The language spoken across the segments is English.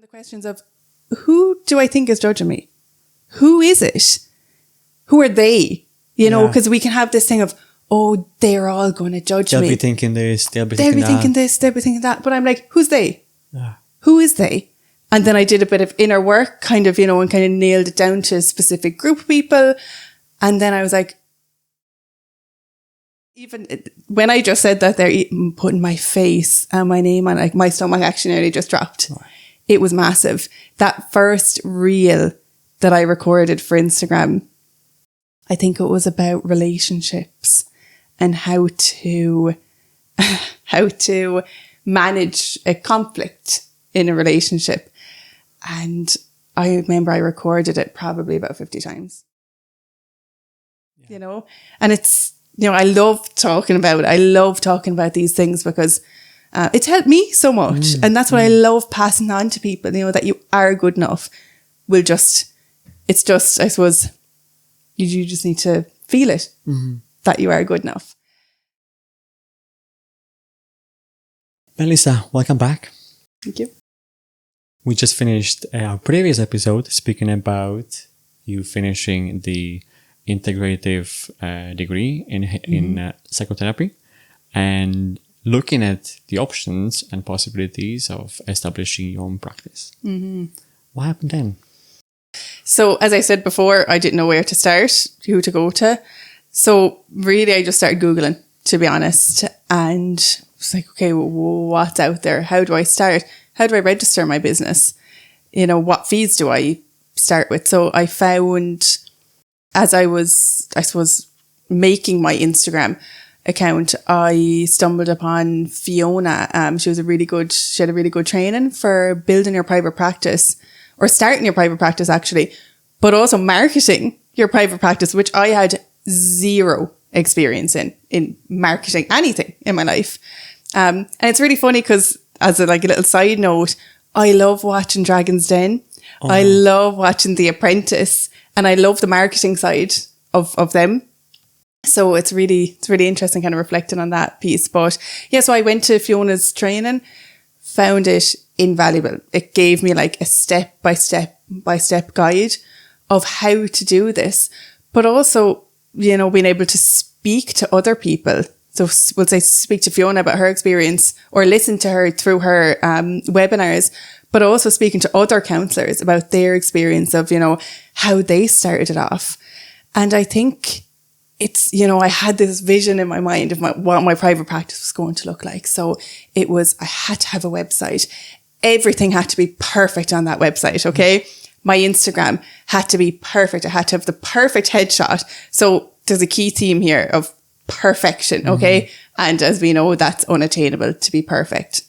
the questions of, who do I think is judging me? Who is it? Who are they? You know, because we can have this thing of, oh, they're all going to judge me. They'll be thinking this, they'll be thinking that. this, they'll be thinking that. But I'm like, who's they? Who is they? And then I did a bit of inner work, kind of, you know, and kind of nailed it down to a specific group of people. And then I was like, even when I just said that, they're putting my face and my name on, like, my stomach actually nearly just dropped. Right. It was massive. That first reel that I recorded for Instagram, I think it was about relationships and how to manage a conflict in a relationship. And I remember I recorded it probably about 50 times, you know, and it's, you know, I love talking about it. I love talking about these things because it's helped me so much. And that's what I love passing on to people, you know, that you are good enough. It's just, I suppose, you just need to feel it, that you are good enough. Melissa, welcome back. Thank you. We just finished our previous episode speaking about you finishing the integrative degree in psychotherapy and looking at the options and possibilities of establishing your own practice. What happened then? So, as I said before, I didn't know where to start, who to go to. So really, I just started Googling, to be honest, and was like, okay, what's out there? How do I start? How do I register my business? You know, what fees do I start with? So I found, as I was, I suppose, making my Instagram account, I stumbled upon Fiona. She had a really good training for building your private practice, or starting your private practice actually, but also marketing your private practice, which I had zero experience in marketing anything in my life. And it's really funny because, as a little side note, I love watching Dragon's Den. I love watching The Apprentice, and I love the marketing side of them. So it's really interesting kind of reflecting on that piece. But yeah, so I went to Fiona's training, found it invaluable. It gave me like a step-by-step guide of how to do this, but also, you know, being able to speak to other people. So we'll say speak to Fiona about her experience or listen to her through her webinars, but also speaking to other counsellors about their experience of, you know, how they started it off. And I think it's, you know, I had this vision in my mind of what my private practice was going to look like. So it was, I had to have a website. Everything had to be perfect on that website, okay? My Instagram had to be perfect. I had to have the perfect headshot. So there's a key theme here of perfection, okay? And as we know, that's unattainable to be perfect.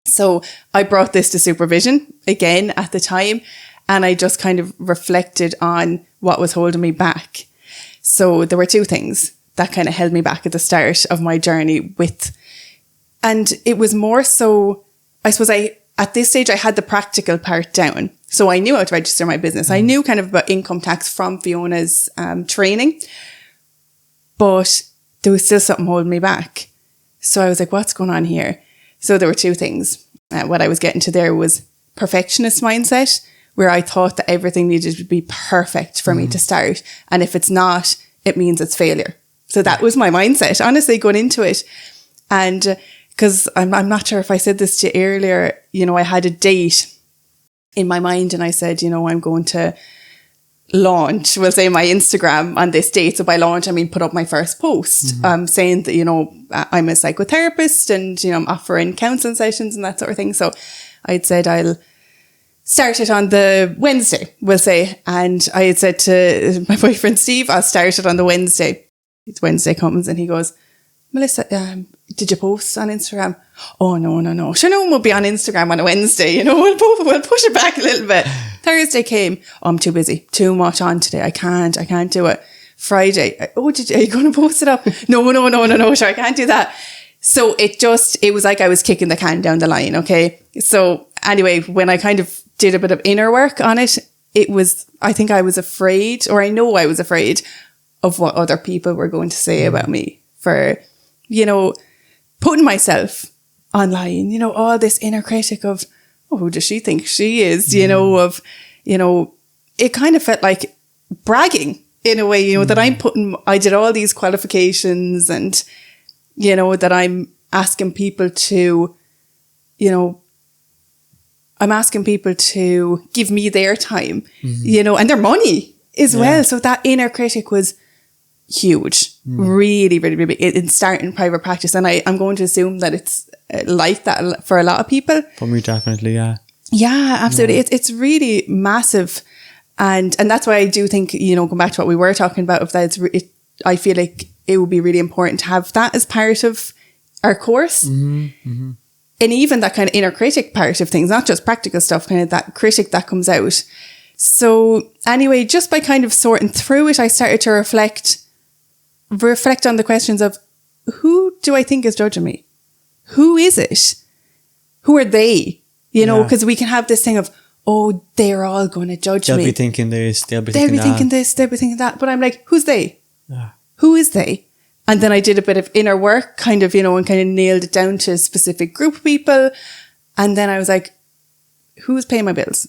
So I brought this to supervision again at the time, and I just kind of reflected on what was holding me back. So there were two things that kind of held me back at the start of my journey and it was more so, I suppose at this stage I had the practical part down. So I knew how to register my business. I knew kind of about income tax from Fiona's training, but there was still something holding me back. So I was like, what's going on here? So there were two things. What I was getting to there was perfectionist mindset, where I thought that everything needed to be perfect for me to start. And if it's not, it means it's failure. So that was my mindset, honestly, going into it. And because I'm not sure if I said this to you earlier, you know, I had a date in my mind and I said, you know, I'm going to launch, we'll say, my Instagram on this date. So by launch, I mean put up my first post, saying that, you know, I'm a psychotherapist and, you know, I'm offering counselling sessions and that sort of thing. So I'd said I'll start it on the Wednesday, we'll say. And I had said to my boyfriend, Steve, I'll start it on the Wednesday. It's Wednesday comes and he goes, Melissa, did you post on Instagram? Oh, no. Sure, no one will be on Instagram on a Wednesday. You know, we'll push it back a little bit. Thursday came. Oh, I'm too busy. Too much on today. I can't do it. Friday. Oh, are you going to post it up? No. Sure, I can't do that. So it was like I was kicking the can down the line. Okay. So anyway, when I kind of did a bit of inner work on it, I think I was afraid, or I know I was afraid of what other people were going to say about me for, you know, putting myself online, you know, all this inner critic of, oh, who does she think she is? You know, it kind of felt like bragging in a way, that I did all these qualifications and, that I'm asking people to, I'm asking people to give me their time, and their money as well. So that inner critic was huge, really, really, really big in starting private practice. And I'm going to assume that it's like that for a lot of people. For me, definitely, yeah. Yeah, absolutely. Yeah. It's really massive. And that's why I do think, going back to what we were talking about, of that, I feel like it would be really important to have that as part of our course. And even that kind of inner critic part of things, not just practical stuff, kind of that critic that comes out. So anyway, just by kind of sorting through it, I started to reflect on the questions of, who do I think is judging me? Who is it? Who are they? Because we can have this thing of, oh, they're all going to judge me. They'll be thinking this, they'll be thinking this, they'll be thinking that. But I'm like, who's they? Who is they? And then I did a bit of inner work, kind of, and kind of nailed it down to a specific group of people. And then I was like, who's paying my bills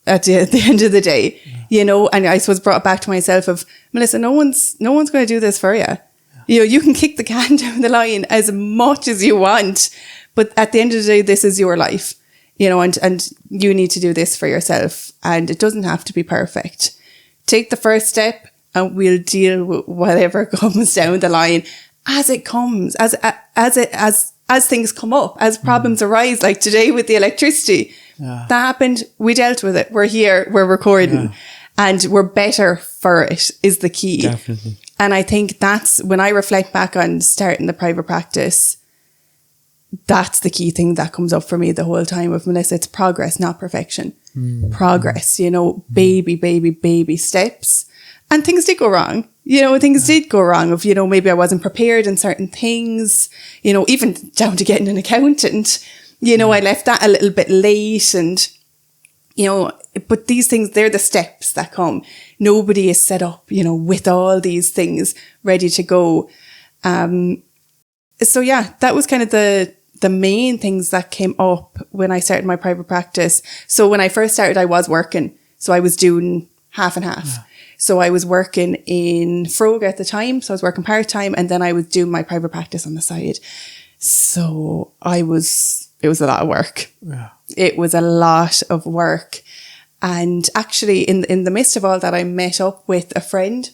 at the end of the day? And I suppose brought it back to myself of, Melissa, no one's going to do this for you. You can kick the can down the line as much as you want, but at the end of the day, this is your life, and you need to do this for yourself, and it doesn't have to be perfect. Take the first step and we'll deal with whatever comes down the line as it comes, as things come up, as problems arise, like today with the electricity. That happened. We dealt with it. We're here, we're recording, and we're better for it is the key. Definitely. And I think that's when I reflect back on starting the private practice, that's the key thing that comes up for me the whole time with Melissa. It's progress, not perfection. Progress, baby steps. And things did go wrong. Things did go wrong of, maybe I wasn't prepared in certain things, even down to getting an accountant. I left that a little bit late and, but these things, they're the steps that come. Nobody is set up, with all these things ready to go. So yeah, that was kind of the main things that came up when I started my private practice. So when I first started, I was working. So I was doing half and half. So I was working in Frog at the time. So I was working part-time and then I was doing my private practice on the side. So it was a lot of work. Yeah. It was a lot of work. And actually in the midst of all that, I met up with a friend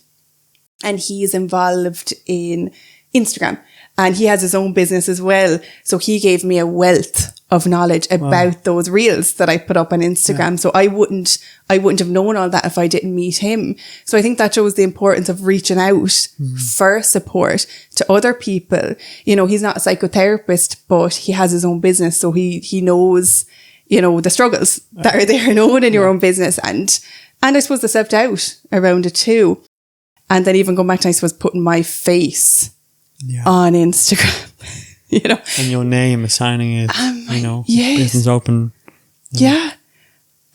and he's involved in Instagram and he has his own business as well. So he gave me a wealth of knowledge about those reels that I put up on Instagram. Yeah. So I wouldn't have known all that if I didn't meet him. So I think that shows the importance of reaching out for support to other people. He's not a psychotherapist, but he has his own business. So he knows, the struggles that are there in your own business. And I suppose the self-doubt around it too. And then even going back to, I suppose, putting my face on Instagram. And your name, signing it, business open. Yeah.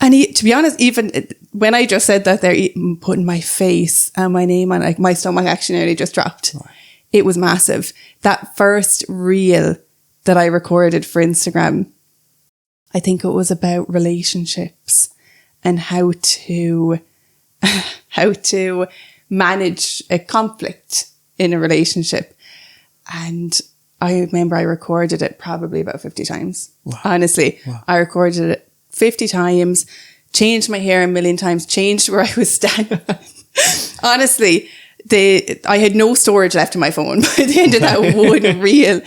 And to be honest, even when I just said that, they're putting my face and my name on, like my stomach actually nearly just dropped. Right. It was massive. That first reel that I recorded for Instagram, I think it was about relationships and how to manage a conflict in a relationship. And I remember I recorded it probably about 50 times. Wow. Honestly, I recorded it 50 times, changed my hair a million times, changed where I was standing. Honestly, I had no storage left in my phone by the end of that one reel.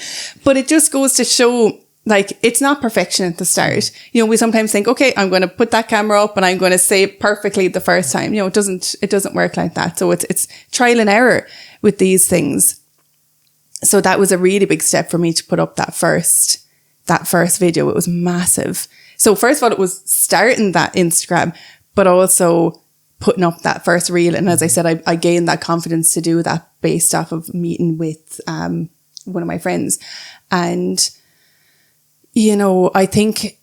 But it just goes to show, like, it's not perfection at the start. We sometimes think, okay, I'm going to put that camera up and I'm going to say it perfectly the first time. It doesn't work like that. So it's trial and error with these things. So that was a really big step for me to put up that first video. It was massive. So first of all, it was starting that Instagram, but also putting up that first reel. And as I said, I gained that confidence to do that based off of meeting with one of my friends. And, I think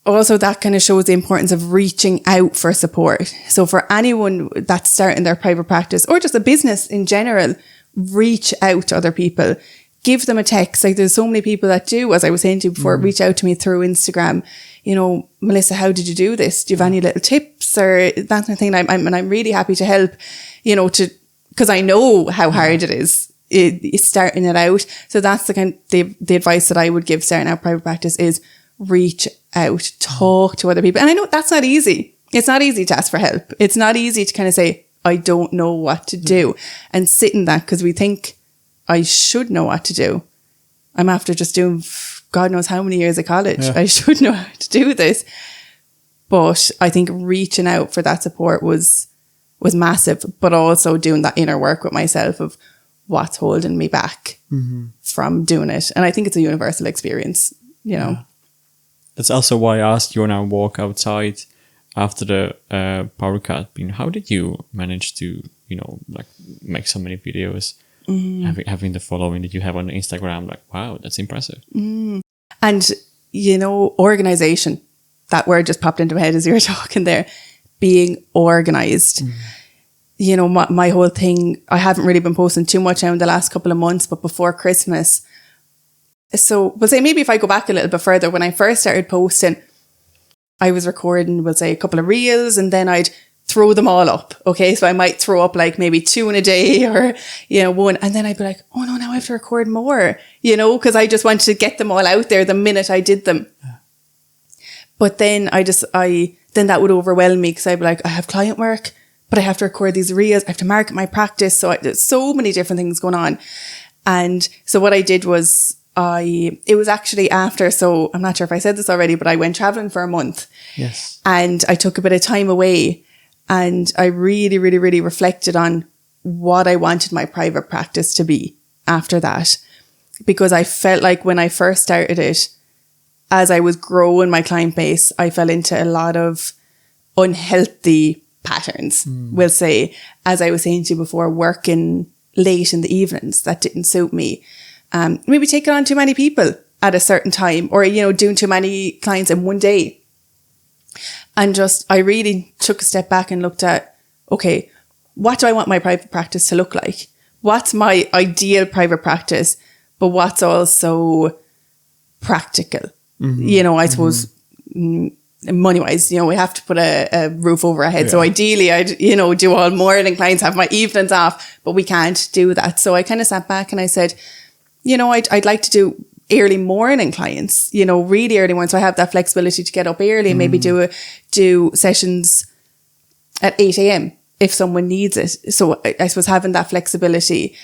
also that kind of shows the importance of reaching out for support. So for anyone that's starting their private practice or just a business in general, reach out to other people, give them a text. Like there's so many people that do, as I was saying to you before, reach out to me through Instagram. Melissa, how did you do this? Do you have any little tips or that kind of thing? I'm really happy to help, because I know how hard it is. Starting it out. So that's the advice that I would give starting out private practice is reach out, talk to other people. And I know that's not easy. It's not easy to ask for help. It's not easy to kind of say, I don't know what to do, and sit in that, because we think I should know what to do. I'm after just doing God knows how many years of college. Yeah. I should know how to do this. But I think reaching out for that support was massive, but also doing that inner work with myself of what's holding me back from doing it. And I think it's a universal experience, Yeah. That's also why I asked you when I walk outside after the power cut. How did you manage to, make so many videos, having the following that you have on Instagram? Like, wow, that's impressive. And, organization, that word just popped into my head as you were talking there, being organized. My whole thing, I haven't really been posting too much now in the last couple of months, but before Christmas. So we'll say maybe if I go back a little bit further, when I first started posting, I was recording, we'll say, a couple of reels, and then I'd throw them all up. Okay. So I might throw up like maybe 2 in a day or, one. And then I'd be like, oh no, now I have to record more, because I just wanted to get them all out there the minute I did them. Yeah. But then then that would overwhelm me, because I'd be like, I have client work, but I have to record these reels. I have to market my practice. So there's so many different things going on. And so what I did was it was actually after, so I'm not sure if I said this already, but I went traveling for a month. Yes. And I took a bit of time away, and I really, really, really reflected on what I wanted my private practice to be after that. Because I felt like when I first started it, as I was growing my client base, I fell into a lot of unhealthy patterns, we'll say, as I was saying to you before, working late in the evenings. That didn't suit me. Maybe taking on too many people at a certain time, or, doing too many clients in one day. And I really took a step back and looked at, okay, what do I want my private practice to look like? What's my ideal private practice, but what's also practical? I suppose, money-wise, we have to put a roof over our head. Yeah. So ideally, I'd, do all morning clients, have my evenings off, but we can't do that. So I kind of sat back and I said, I'd like to do early morning clients, really early morning. So I have that flexibility to get up early and maybe do sessions at 8 a.m. if someone needs it. So I suppose having that flexibility,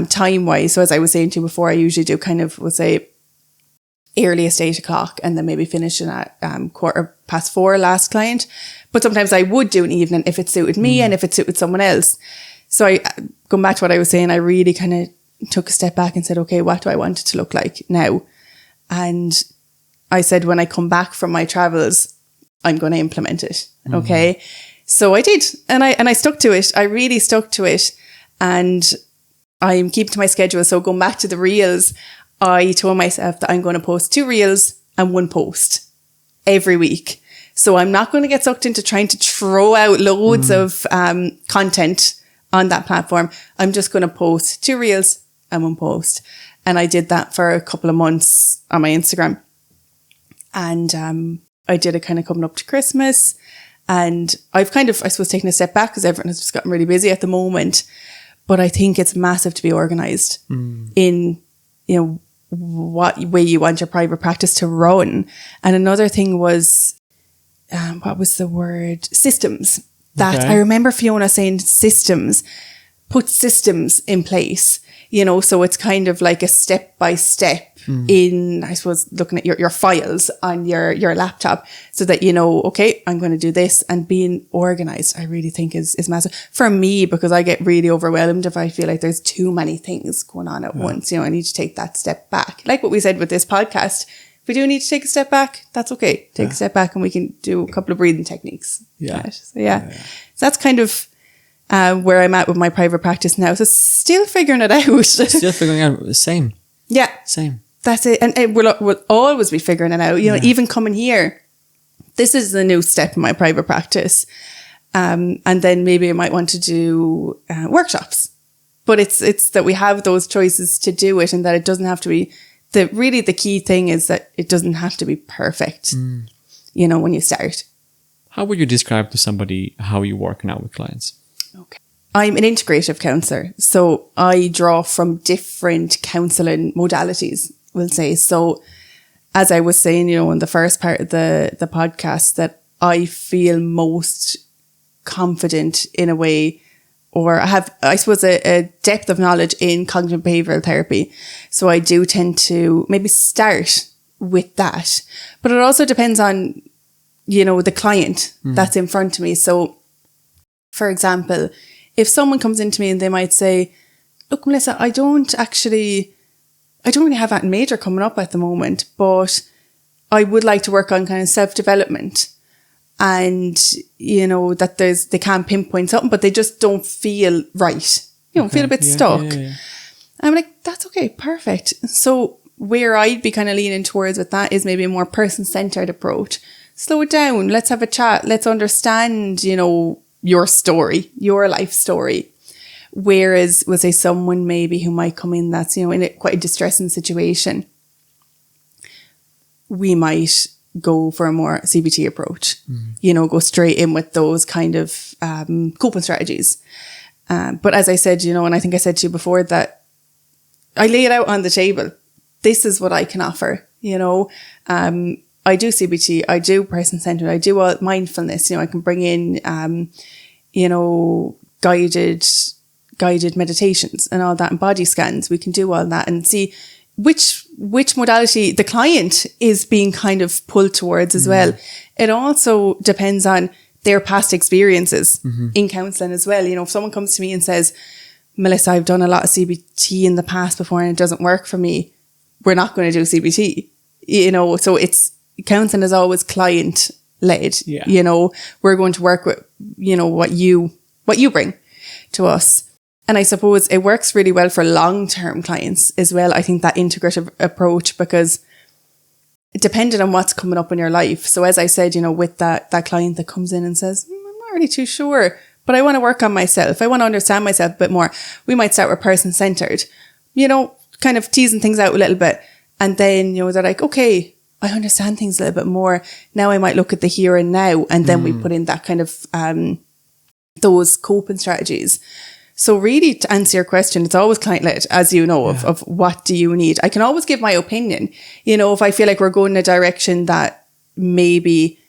time-wise. So as I was saying to you before, I usually do kind of, we'll say, earliest 8 o'clock, and then maybe finishing at 4:15 last client. But sometimes I would do an evening if it suited me and if it suited someone else. So going back to what I was saying, I really kind of took a step back and said, okay, what do I want it to look like now? And I said, when I come back from my travels, I'm going to implement it. Okay. So I did. And I stuck to it. I really stuck to it. And I'm keeping to my schedule. So going back to the reels, I told myself that I'm going to post 2 reels and 1 post every week. So I'm not going to get sucked into trying to throw out loads of content on that platform. I'm just going to post 2 reels and 1 post. And I did that for a couple of months on my Instagram. And I did it kind of coming up to Christmas. And I've kind of, I suppose, taken a step back because everyone has just gotten really busy at the moment. But I think it's massive to be organised in, what way you want your private practice to run. And another thing was, what was the word? Systems. That I remember Fiona saying systems, put systems in place, so it's kind of like a step by step in, I suppose, looking at your files on your laptop so that, okay, I'm going to do this, and being organized, I really think is massive for me, because I get really overwhelmed if I feel like there's too many things going on at once. I need to take that step back. Like what we said with this podcast, if we do need to take a step back, that's okay. Take a step back and we can do a couple of breathing techniques. Yeah. Right? So so that's kind of where I'm at with my private practice now. So still figuring it out. Still figuring it out. Same. Yeah. Same. That's it. And we'll always be figuring it out. Even coming here, this is the new step in my private practice. And then maybe I might want to do workshops. But it's that we have those choices to do it, and that it doesn't have to be, the key thing is that it doesn't have to be perfect. when you start. How would you describe to somebody how you work now with clients? Okay. I'm an integrative counsellor, so I draw from different counselling modalities, we'll say. So as I was saying, in the first part of the podcast, that I feel most confident in a way, or I have, I suppose, a depth of knowledge in cognitive behavioural therapy. So I do tend to maybe start with that. But it also depends on, the client that's in front of me. So, for example, if someone comes into me and they might say, look, Melissa, I don't really have that major coming up at the moment, but I would like to work on kind of self-development. And, that they can't pinpoint something, but they just don't feel right. Feel a bit stuck. Yeah. I'm like, that's okay, perfect. So where I'd be kind of leaning towards with that is maybe a more person-centered approach. Slow it down. Let's have a chat. Let's understand, your story, your life story. Whereas, we'll say someone maybe who might come in that's, in quite a distressing situation, we might go for a more CBT approach, go straight in with those kind of coping strategies. But as I said, and I think I said to you before, that I lay it out on the table. This is what I can offer, I do CBT, I do person-centered, I do all mindfulness, I can bring in, guided meditations and all that, and body scans. We can do all that and see which modality the client is being kind of pulled towards as well. It also depends on their past experiences in counselling as well. If someone comes to me and says, Melissa, I've done a lot of CBT in the past before and it doesn't work for me, we're not going to do CBT. So it's, counselling is always client led. Yeah. We're going to work with, what you bring to us. And I suppose it works really well for long-term clients as well. I think that integrative approach, because depending on what's coming up in your life. So as I said, with that client that comes in and says, I'm not really too sure, but I want to work on myself. I want to understand myself a bit more. We might start with person-centered, kind of teasing things out a little bit. And then, they're like, okay, I understand things a little bit more. Now I might look at the here and now. And then we put in that kind of, those coping strategies. So really, to answer your question, it's always client-led, as you know, of what do you need. I can always give my opinion. If I feel like we're going in a direction that maybe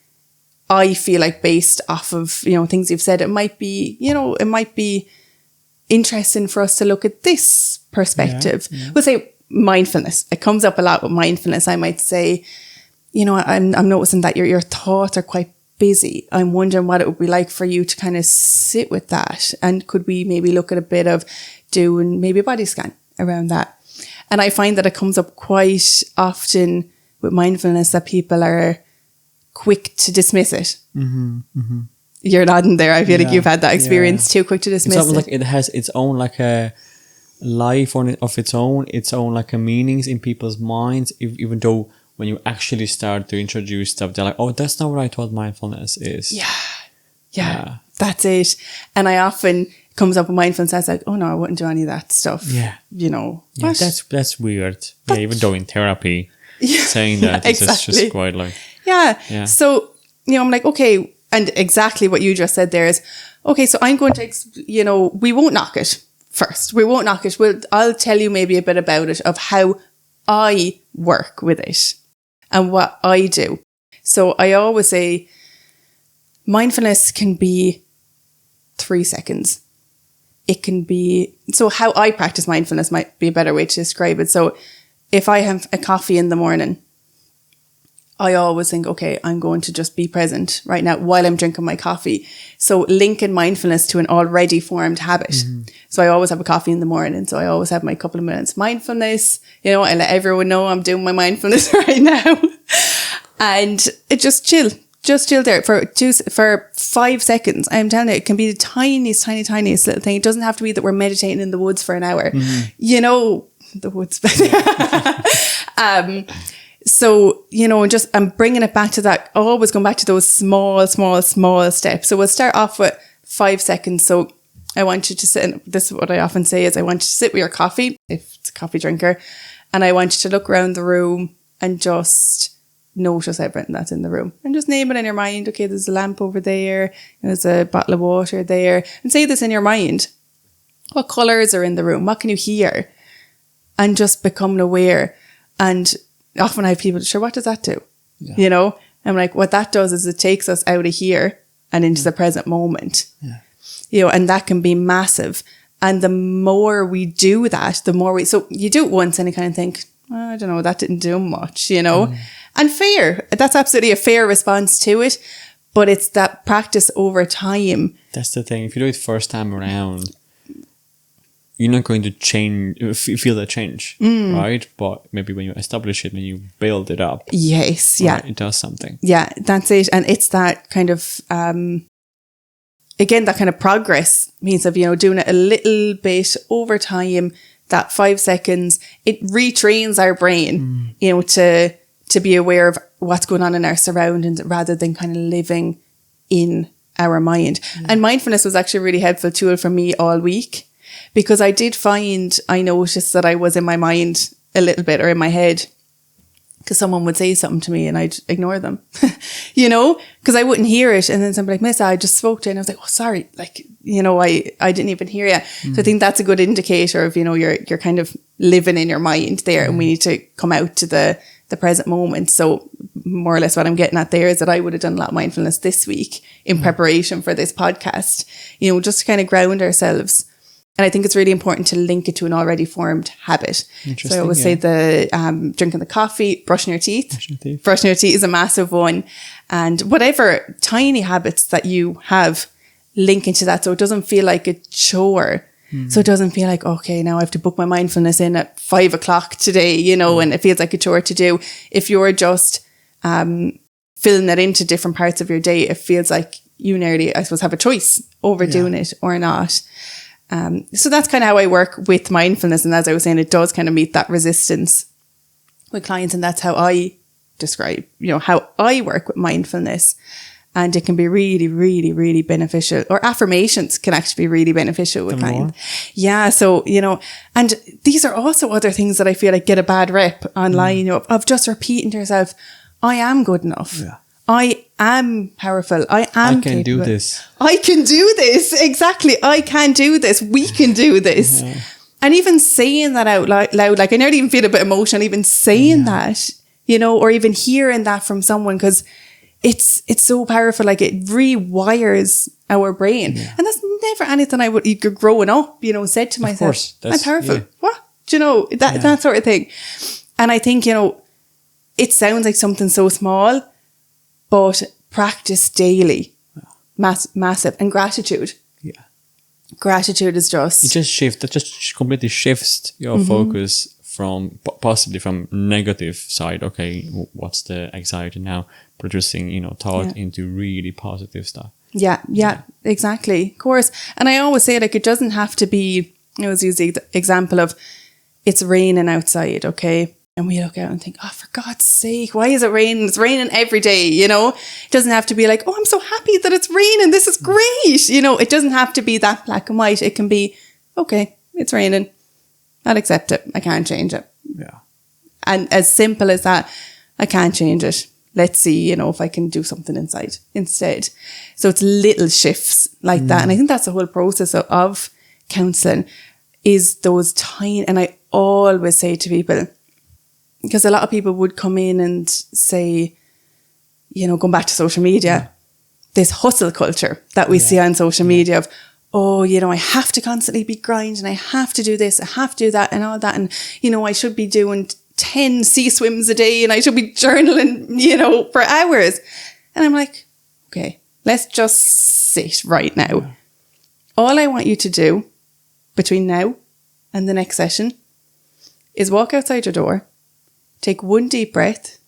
I feel like based off of, things you've said, it might be interesting for us to look at this perspective. Yeah. We'll say mindfulness. It comes up a lot with mindfulness. I might say, I'm noticing that your thoughts are quite busy. I'm wondering what it would be like for you to kind of sit with that. And could we maybe look at a bit of doing maybe a body scan around that? And I find that it comes up quite often with mindfulness that people are quick to dismiss it. You're nodding there. I feel like you've had that experience too, quick to dismiss it. Like it has its own like a life of its own like a meanings in people's minds, even though when you actually start to introduce stuff, they're like, oh, that's not what I thought mindfulness is. Yeah, that's it. And I often comes up with mindfulness, I was like, oh no, I wouldn't do any of that stuff. Yeah. That's weird. Even though in therapy, saying that is just quite like... Yeah. So, I'm like, okay, and exactly what you just said there is, okay, so I'm going to, we won't knock it first. We won't knock it. I'll tell you maybe a bit about it, of how I work with it and what I do. So I always say mindfulness can be 3 seconds. It can be, so how I practice mindfulness might be a better way to describe it. So if I have a coffee in the morning, I always think, okay, I'm going to just be present right now while I'm drinking my coffee. So linking mindfulness to an already formed habit. So I always have a coffee in the morning. So I always have my couple of minutes mindfulness. I let everyone know I'm doing my mindfulness right now. And it just chill there for 5 seconds. I'm telling you, it can be the tiniest little thing. It doesn't have to be that we're meditating in the woods for an hour. The woods. So, just I'm bringing it back to that, always going back to those small steps. So we'll start off with 5 seconds. So I want you to sit, and this is what I often say is, I want you to sit with your coffee, if it's a coffee drinker, and I want you to look around the room and just notice everything that's in the room and just name it in your mind. Okay, there's a lamp over there, there's a bottle of water there, and say this in your mind. What colours are in the room? What can you hear? And just become aware. And often I have people, sure, what does that do? Yeah. You know, I'm like, what that does is it takes us out of here and into the present moment. Yeah. You know, and that can be massive. And the more we do that, the more so you do it once and you kind of think, I don't know, that didn't do much, you know. And fair, that's absolutely a fair response to it. But it's that practice over time. That's the thing. If you do it first time around, you're not going to feel the change, right? But maybe when you establish it, when you build it up. Yes, yeah. Right, it does something. Yeah, that's it. And it's that kind of, again, that kind of progress means of, you know, doing it a little bit over time, that 5 seconds, it retrains our brain, you know, to be aware of what's going on in our surroundings rather than kind of living in our mind. And mindfulness was actually a really helpful tool for me all week, because I did find, I noticed that I was in my mind a little bit, or in my head, because someone would say something to me and I'd ignore them, you know, because I wouldn't hear it. And then somebody like, Miss, I just spoke to you. And I was like, oh, sorry. Like, you know, I didn't even hear you. So I think that's a good indicator of, you know, you're kind of living in your mind there, and we need to come out to the present moment. So more or less what I'm getting at there is that I would have done a lot of mindfulness this week in preparation for this podcast, you know, just to kind of ground ourselves. And I think it's really important to link it to an already formed habit. So I always say the drinking the coffee, brushing your teeth. Brushing your teeth is a massive one. And whatever tiny habits that you have, link into that so it doesn't feel like a chore. So it doesn't feel like, okay, now I have to book my mindfulness in at 5 o'clock today, you know, and it feels like a chore to do. If you're just filling that into different parts of your day, it feels like you nearly, I suppose, have a choice over doing it or not. So that's kind of how I work with mindfulness. And as I was saying, it does kind of meet that resistance with clients. And that's how I describe, you know, how I work with mindfulness. And it can be really, really, really beneficial. Or affirmations can actually be really beneficial with clients. Yeah. So, you know, and these are also other things that I feel like get a bad rep online, you know, of just repeating to yourself, I am good enough. Yeah. I am powerful. I can capable. Do this. I can do this. Exactly. I can do this. We can do this. Yeah. And even saying that out loud, like I nearly even feel a bit emotional, even saying that, you know, or even hearing that from someone, because it's so powerful. Like it rewires our brain. Yeah. And that's never anything I would, growing up, you know, said to myself, I'm powerful. Yeah. What? Do you know, that sort of thing. And I think, you know, it sounds like something so small, but practice daily, massive. And gratitude. Yeah. Gratitude is just... That just completely shifts your focus from, possibly from negative side. Okay, what's the anxiety now? Producing, you know, thought into really positive stuff. Yeah, exactly. Of course. And I always say, like, it doesn't have to be, I always use the example of, it's raining outside, okay? And we look out and think, oh, for God's sake, why is it raining? It's raining every day, you know? It doesn't have to be like, oh, I'm so happy that it's raining. This is great. You know, it doesn't have to be that black and white. It can be, okay, it's raining. I'll accept it. I can't change it. Yeah. And as simple as that, I can't change it. Let's see, you know, if I can do something inside instead. So it's little shifts like that. And I think that's the whole process of counselling, is those tiny, and I always say to people, because a lot of people would come in and say, you know, going back to social media, this hustle culture that we see on social media of, oh, you know, I have to constantly be grinding, I have to do this, I have to do that and all that. And, you know, I should be doing 10 sea swims a day and I should be journaling, you know, for hours. And I'm like, okay, let's just sit right now. Yeah. All I want you to do between now and the next session is walk outside your door, take one deep breath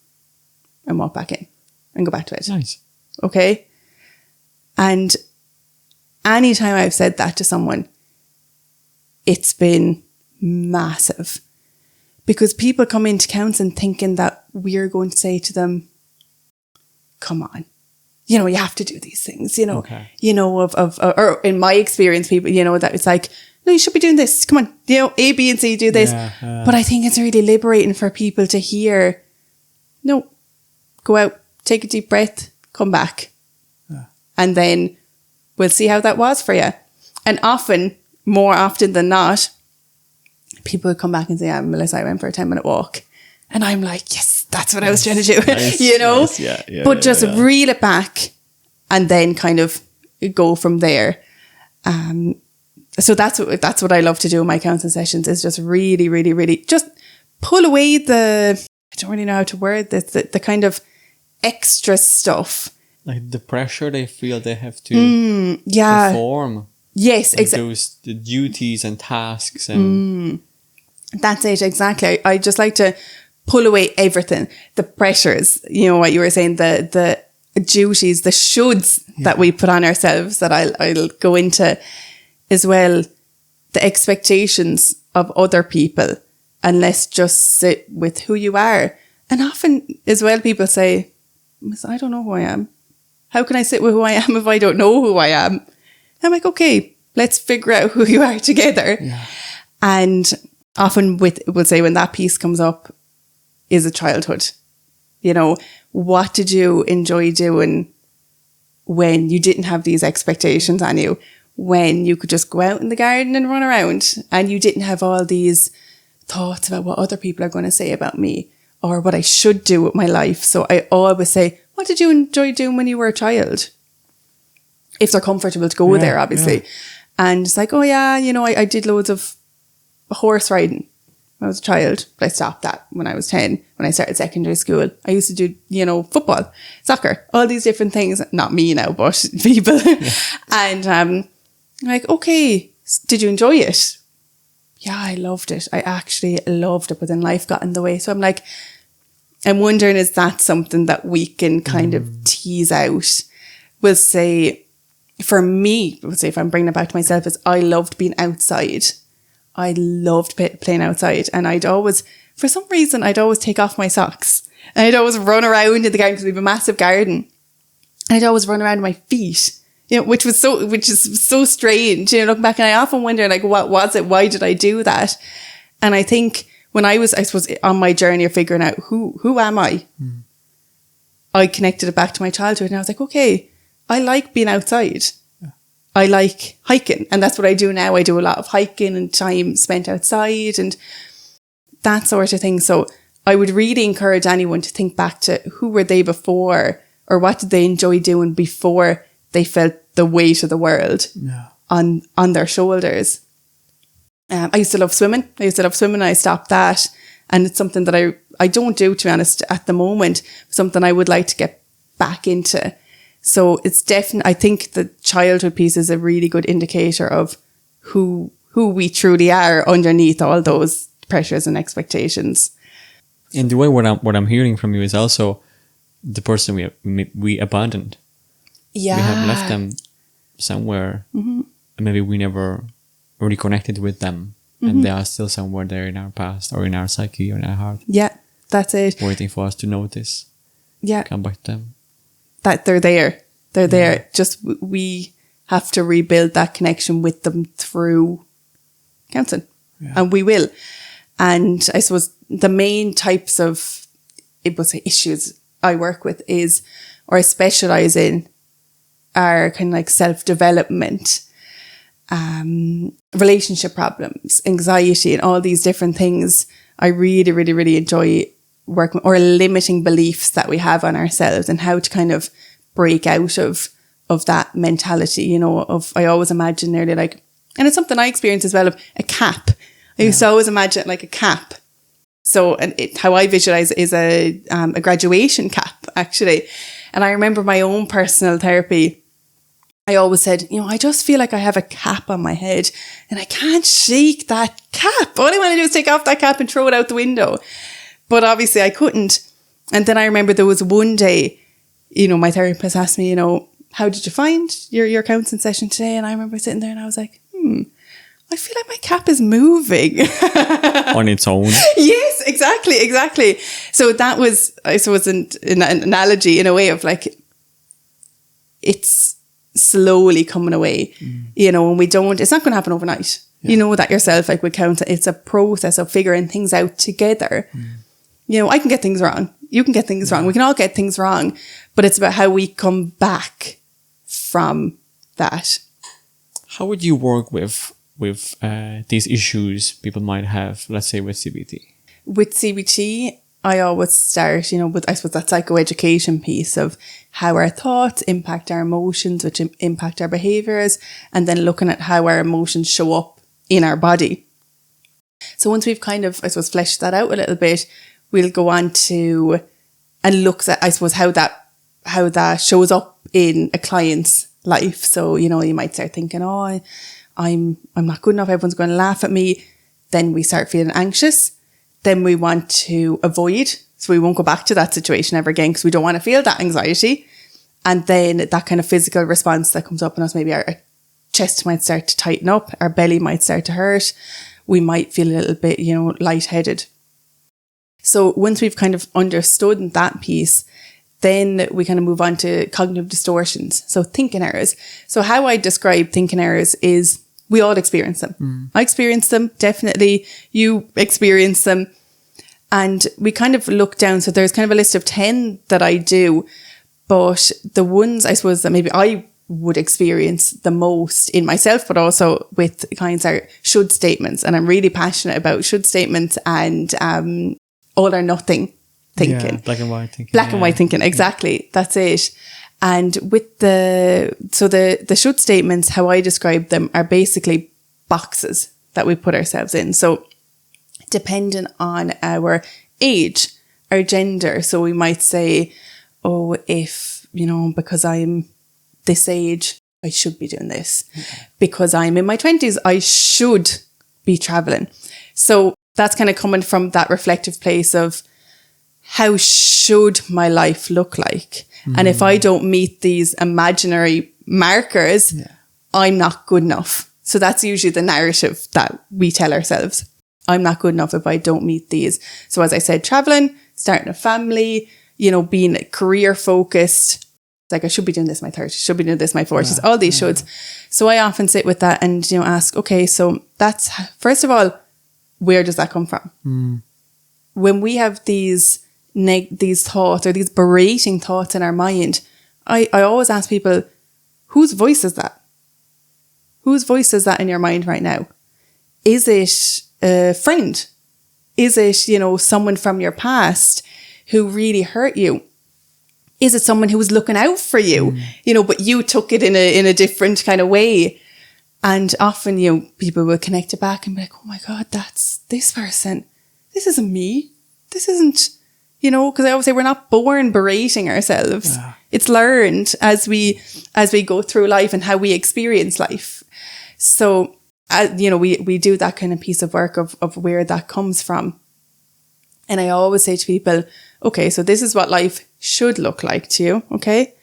and walk back in and go back to it. Nice. Okay. And anytime I've said that to someone, it's been massive, because people come into counselling thinking that we're going to say to them, come on, you know, you have to do these things, you know, you know, or in my experience, people, you know, that it's like, no, you should be doing this. Come on, you know, A, B, and C, do this. But I think it's really liberating for people to hear, no, go out, take a deep breath, come back. Yeah. And then we'll see how that was for you. And more often than not, people would come back and say, yeah, Melissa, I went for a 10-minute walk. And I'm like, yes, that's what I was trying to do, nice, you know? Nice, yeah, but just reel it back and then kind of go from there. So that's what I love to do in my counselling sessions, is just really, really, really just pull away I don't really know how to word this, the kind of extra stuff. Like the pressure they feel they have to perform. Yes, like exactly. The duties and tasks. And That's it, exactly. I just like to pull away everything. The pressures, you know what you were saying, the duties, the shoulds that we put on ourselves, that I'll go into as well, the expectations of other people, and let's just sit with who you are. And often as well, people say, I don't know who I am. How can I sit with who I am if I don't know who I am? I'm like, okay, let's figure out who you are together. Yeah. And often we'll say when that piece comes up is a childhood. You know, what did you enjoy doing when you didn't have these expectations on you? When you could just go out in the garden and run around and you didn't have all these thoughts about what other people are going to say about me or what I should do with my life. So I always say, what did you enjoy doing when you were a child? If they're comfortable to go there, obviously. Yeah. And it's like, oh yeah, you know, I did loads of horse riding when I was a child, but I stopped that when I was 10, when I started secondary school. I used to do, you know, football, soccer, all these different things. Not me now, but people. Yeah. And like, okay, did you enjoy it? Yeah, I loved it. I actually loved it, but then life got in the way. So I'm like, I'm wondering, is that something that we can kind of tease out? We'll say, for me, we'll say if I'm bringing it back to myself, is I loved being outside. I loved playing outside. And I'd always, for some reason, I'd always take off my socks. And I'd always run around in the garden because we have a massive garden. And I'd always run around in my feet. You know, which is so strange, you know, looking back, and I often wonder, like, what was it? Why did I do that? And I think when I suppose, on my journey of figuring out who am I, I connected it back to my childhood, and I was like, okay, I like being outside. Yeah. I like hiking, and that's what I do now. I do a lot of hiking and time spent outside and that sort of thing. So I would really encourage anyone to think back to who were they before, or what did they enjoy doing before they felt the weight of the world on their shoulders. I used to love swimming. I stopped that. And it's something that I don't do, to be honest, at the moment. Something I would like to get back into. So it's definitely, I think the childhood piece is a really good indicator of who we truly are underneath all those pressures and expectations. In the way, what I'm hearing from you is also the person we abandoned. Yeah. We have left them somewhere. Mm-hmm. Maybe we never reconnected with them. Mm-hmm. And they are still somewhere there in our past or in our psyche or in our heart. Yeah, that's it. Waiting for us to notice. Yeah. Come back to them. That they're there. They're there. Just we have to rebuild that connection with them through counselling. Yeah. And we will. And I suppose the main types of issues I work with or I specialise in, are kind of like self-development, relationship problems, anxiety, and all these different things. I really, really, really enjoy working, or limiting beliefs that we have on ourselves, and how to kind of break out of that mentality, you know, I always imagine nearly like, and it's something I experience as well, of a cap. I used to always imagine it like a cap. So, and how I visualize it is a graduation cap, actually. And I remember my own personal therapy, I always said, you know, I just feel like I have a cap on my head and I can't shake that cap. All I want to do is take off that cap and throw it out the window. But obviously I couldn't. And then I remember there was one day, you know, my therapist asked me, you know, how did you find your counselling session today? And I remember sitting there and I was like, I feel like my cap is moving. On its own. Yes, exactly. So that was, I suppose, an analogy in a way of like, it's slowly coming away, you know, and it's not going to happen overnight. Yeah. You know that yourself, like with counselling, it's a process of figuring things out together. I can get things wrong. You can get things wrong. We can all get things wrong, but it's about how we come back from that. How would you work with these issues people might have, let's say with CBT? With CBT, I always start, with, I suppose, that psychoeducation piece of how our thoughts impact our emotions, which impact our behaviours, and then looking at how our emotions show up in our body. So once we've kind of, I suppose, fleshed that out a little bit, we'll go on to and look at, I suppose, how that shows up in a client's life. So, you might start thinking, oh, I'm not good enough. Everyone's going to laugh at me. Then we start feeling anxious. Then we want to avoid. So we won't go back to that situation ever again because we don't want to feel that anxiety. And then that kind of physical response that comes up in us, maybe our chest might start to tighten up. Our belly might start to hurt. We might feel a little bit, lightheaded. So once we've kind of understood that piece, then we kind of move on to cognitive distortions. So thinking errors. So how I describe thinking errors is we all experience them. I experience them, definitely. You experience them. And we kind of look down. So there's kind of a list of 10 that I do. But the ones, I suppose, that maybe I would experience the most in myself, but also with clients are should statements. And I'm really passionate about should statements and all or nothing thinking. Yeah, black and white thinking. Black and white thinking, exactly. That's it. And with the should statements, how I describe them are basically boxes that we put ourselves in. So depending on our age, our gender. So we might say, oh, if, because I'm this age, I should be doing this. Because I'm in my 20s, I should be traveling. So that's kind of coming from that reflective place of how should my life look like? And if I don't meet these imaginary markers, I'm not good enough. So that's usually the narrative that we tell ourselves. I'm not good enough if I don't meet these. So as I said, traveling, starting a family, being career focused. Like I should be doing this in my 30s, should be doing this in my 40s, all these shoulds. So I often sit with that and, ask, okay, so that's, first of all, where does that come from? When we have these thoughts or these berating thoughts in our mind, I always ask people, whose voice is that? Whose voice is that in your mind right now? Is it a friend? Is it, someone from your past who really hurt you? Is it someone who was looking out for you, but you took it in a different kind of way? And often, people will connect it back and be like, oh my God, that's this person. This isn't me. This isn't, because I always say we're not born berating ourselves. Yeah. It's learned as we go through life and how we experience life. So, we do that kind of piece of work of where that comes from. And I always say to people, okay, so this is what life should look like to you. Okay.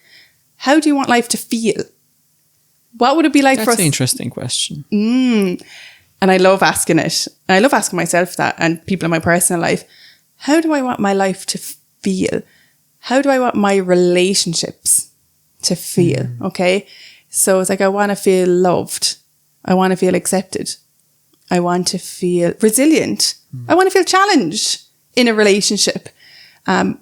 How do you want life to feel? What would it be like for us? That's an interesting question. And I love asking it. And I love asking myself that and people in my personal life. How do I want my life to feel? How do I want my relationships to feel? Okay. So it's like, I want to feel loved. I want to feel accepted. I want to feel resilient. I want to feel challenged in a relationship.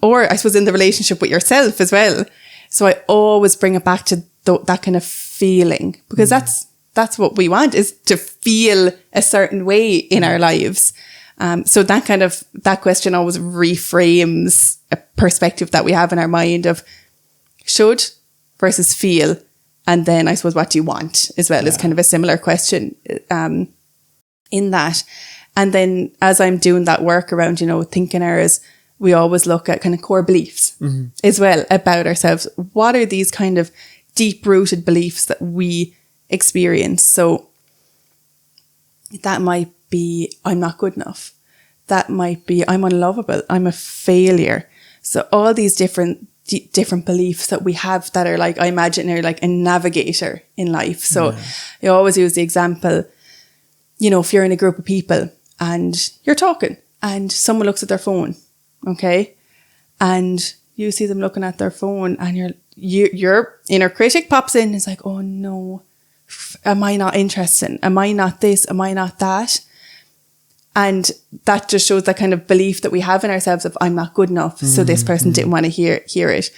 Or I suppose in the relationship with yourself as well. So I always bring it back to that kind of feeling, because that's what we want, is to feel a certain way in our lives. So that question always reframes a perspective that we have in our mind of should versus feel. And then I suppose, what do you want as well is kind of a similar question in that. And then as I'm doing that work around, thinking errors, we always look at kind of core beliefs as well about ourselves. What are these kind of deep-rooted beliefs that we experience? So that might be, I'm not good enough. That might be, I'm unlovable. I'm a failure. So all these different beliefs that we have that are like, I imagine are like a navigator in life. So I always use the example, if you're in a group of people and you're talking and someone looks at their phone, okay, and you see them looking at their phone and your inner critic pops in and is like, oh no, am I not interested? Am I not this? Am I not that? And that just shows that kind of belief that we have in ourselves of I'm not good enough. So this person didn't want to hear it.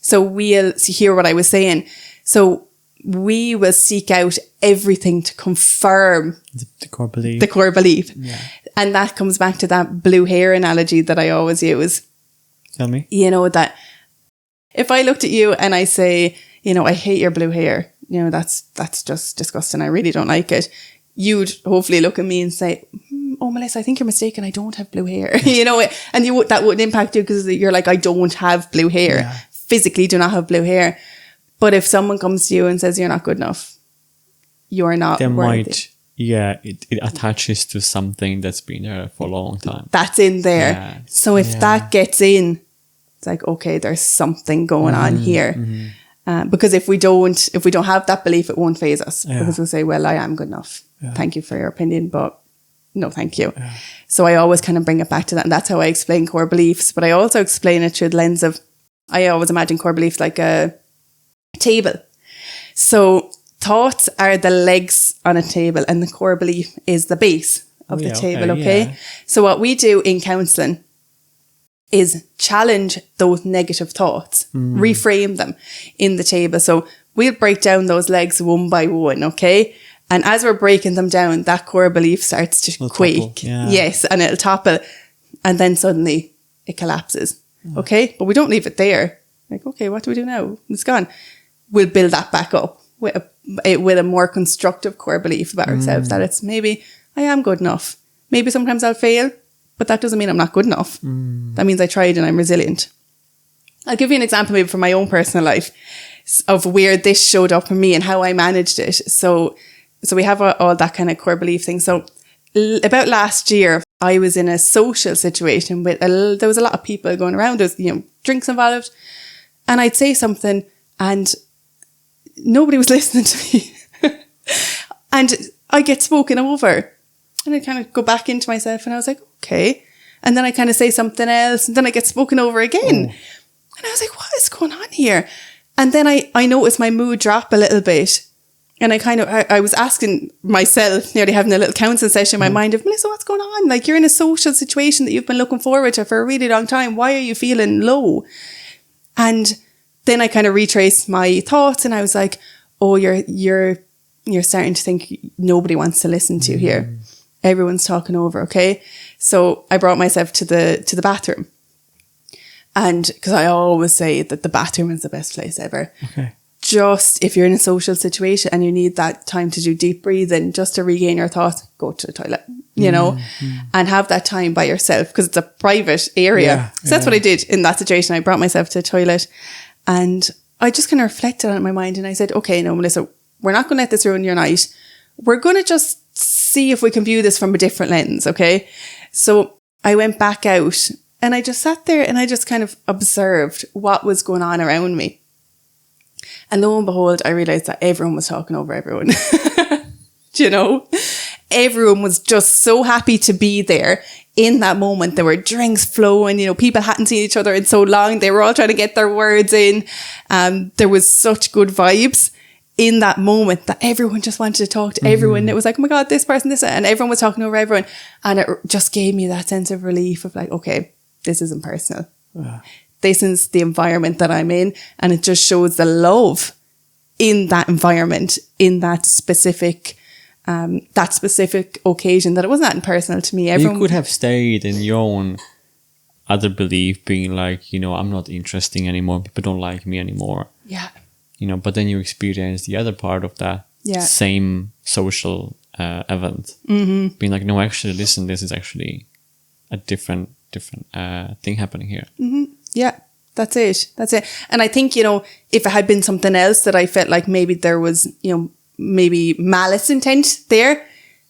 So we'll hear what I was saying. So we will seek out everything to confirm the core belief. The core belief. Yeah. And that comes back to that blue hair analogy that I always use. Tell me. You know, that if I looked at you and I say, you know, I hate your blue hair, you know, that's just disgusting. I really don't like it. You'd hopefully look at me and say, oh, Melissa, I think you're mistaken. I don't have blue hair. You know, and that wouldn't impact you because you're like, I don't have blue hair. Yeah. Physically do not have blue hair. But if someone comes to you and says you're not good enough, you're not worthy. It attaches to something that's been there for a long time. That's in there. Yeah. So if that gets in, it's like, okay, there's something going on here. Because if we don't have that belief, it won't faze us. Yeah. Because we'll say, well, I am good enough. Yeah. Thank you for your opinion, but no, thank you. Yeah. So I always kind of bring it back to that. And that's how I explain core beliefs. But I also explain it through the lens of, I always imagine core beliefs like a table. So thoughts are the legs on a table and the core belief is the base of the table, okay? Yeah. So what we do in counselling is challenge those negative thoughts, reframe them in the table. So we'll break down those legs one by one, okay? And as we're breaking them down, that core belief starts to quake. Yeah. Yes, and it'll topple. And then suddenly it collapses, okay? But we don't leave it there. Like, okay, what do we do now? It's gone. We'll build that back up with a more constructive core belief about ourselves, that it's maybe I am good enough. Maybe sometimes I'll fail, but that doesn't mean I'm not good enough. That means I tried and I'm resilient. I'll give you an example maybe from my own personal life of where this showed up for me and how I managed it. So we have all that kind of core belief thing. So about last year, I was in a social situation with there was a lot of people going around. There was, drinks involved, and I'd say something and nobody was listening to me. And I get spoken over and I kind of go back into myself and I was like, okay. And then I kind of say something else and then I get spoken over again. And I was like, what is going on here? And then I noticed my mood drop a little bit. And I was asking myself, nearly having a little counselling session in my mind of, Melissa, what's going on? Like, you're in a social situation that you've been looking forward to for a really long time. Why are you feeling low? And then I kind of retraced my thoughts and I was like, oh, you're starting to think nobody wants to listen to you here. Everyone's talking over, okay? So I brought myself to the bathroom. And because I always say that the bathroom is the best place ever. Okay. Just if you're in a social situation and you need that time to do deep breathing, just to regain your thoughts, go to the toilet, and have that time by yourself because it's a private area. So that's what I did in that situation. I brought myself to the toilet and I just kind of reflected on it in my mind and I said, okay, no, Melissa, we're not going to let this ruin your night. We're going to just see if we can view this from a different lens, okay? So I went back out and I just sat there and I just kind of observed what was going on around me. And lo and behold, I realised that everyone was talking over everyone. Everyone was just so happy to be there in that moment. There were drinks flowing, people hadn't seen each other in so long. They were all trying to get their words in. There was such good vibes in that moment that everyone just wanted to talk to everyone. It was like, oh my God, this person, this, and everyone was talking over everyone. And it just gave me that sense of relief of like, okay, this isn't personal. Yeah. This is the environment that I'm in. And it just shows the love in that environment, in that specific occasion, that it wasn't that impersonal to me. You could have stayed in your own other belief, being like, I'm not interesting anymore. People don't like me anymore. Yeah. But then you experience the other part of that same social event. Being like, no, actually, listen, this is actually a different thing happening here. Yeah, that's it. And I think, if it had been something else that I felt like maybe there was, maybe malice intent there,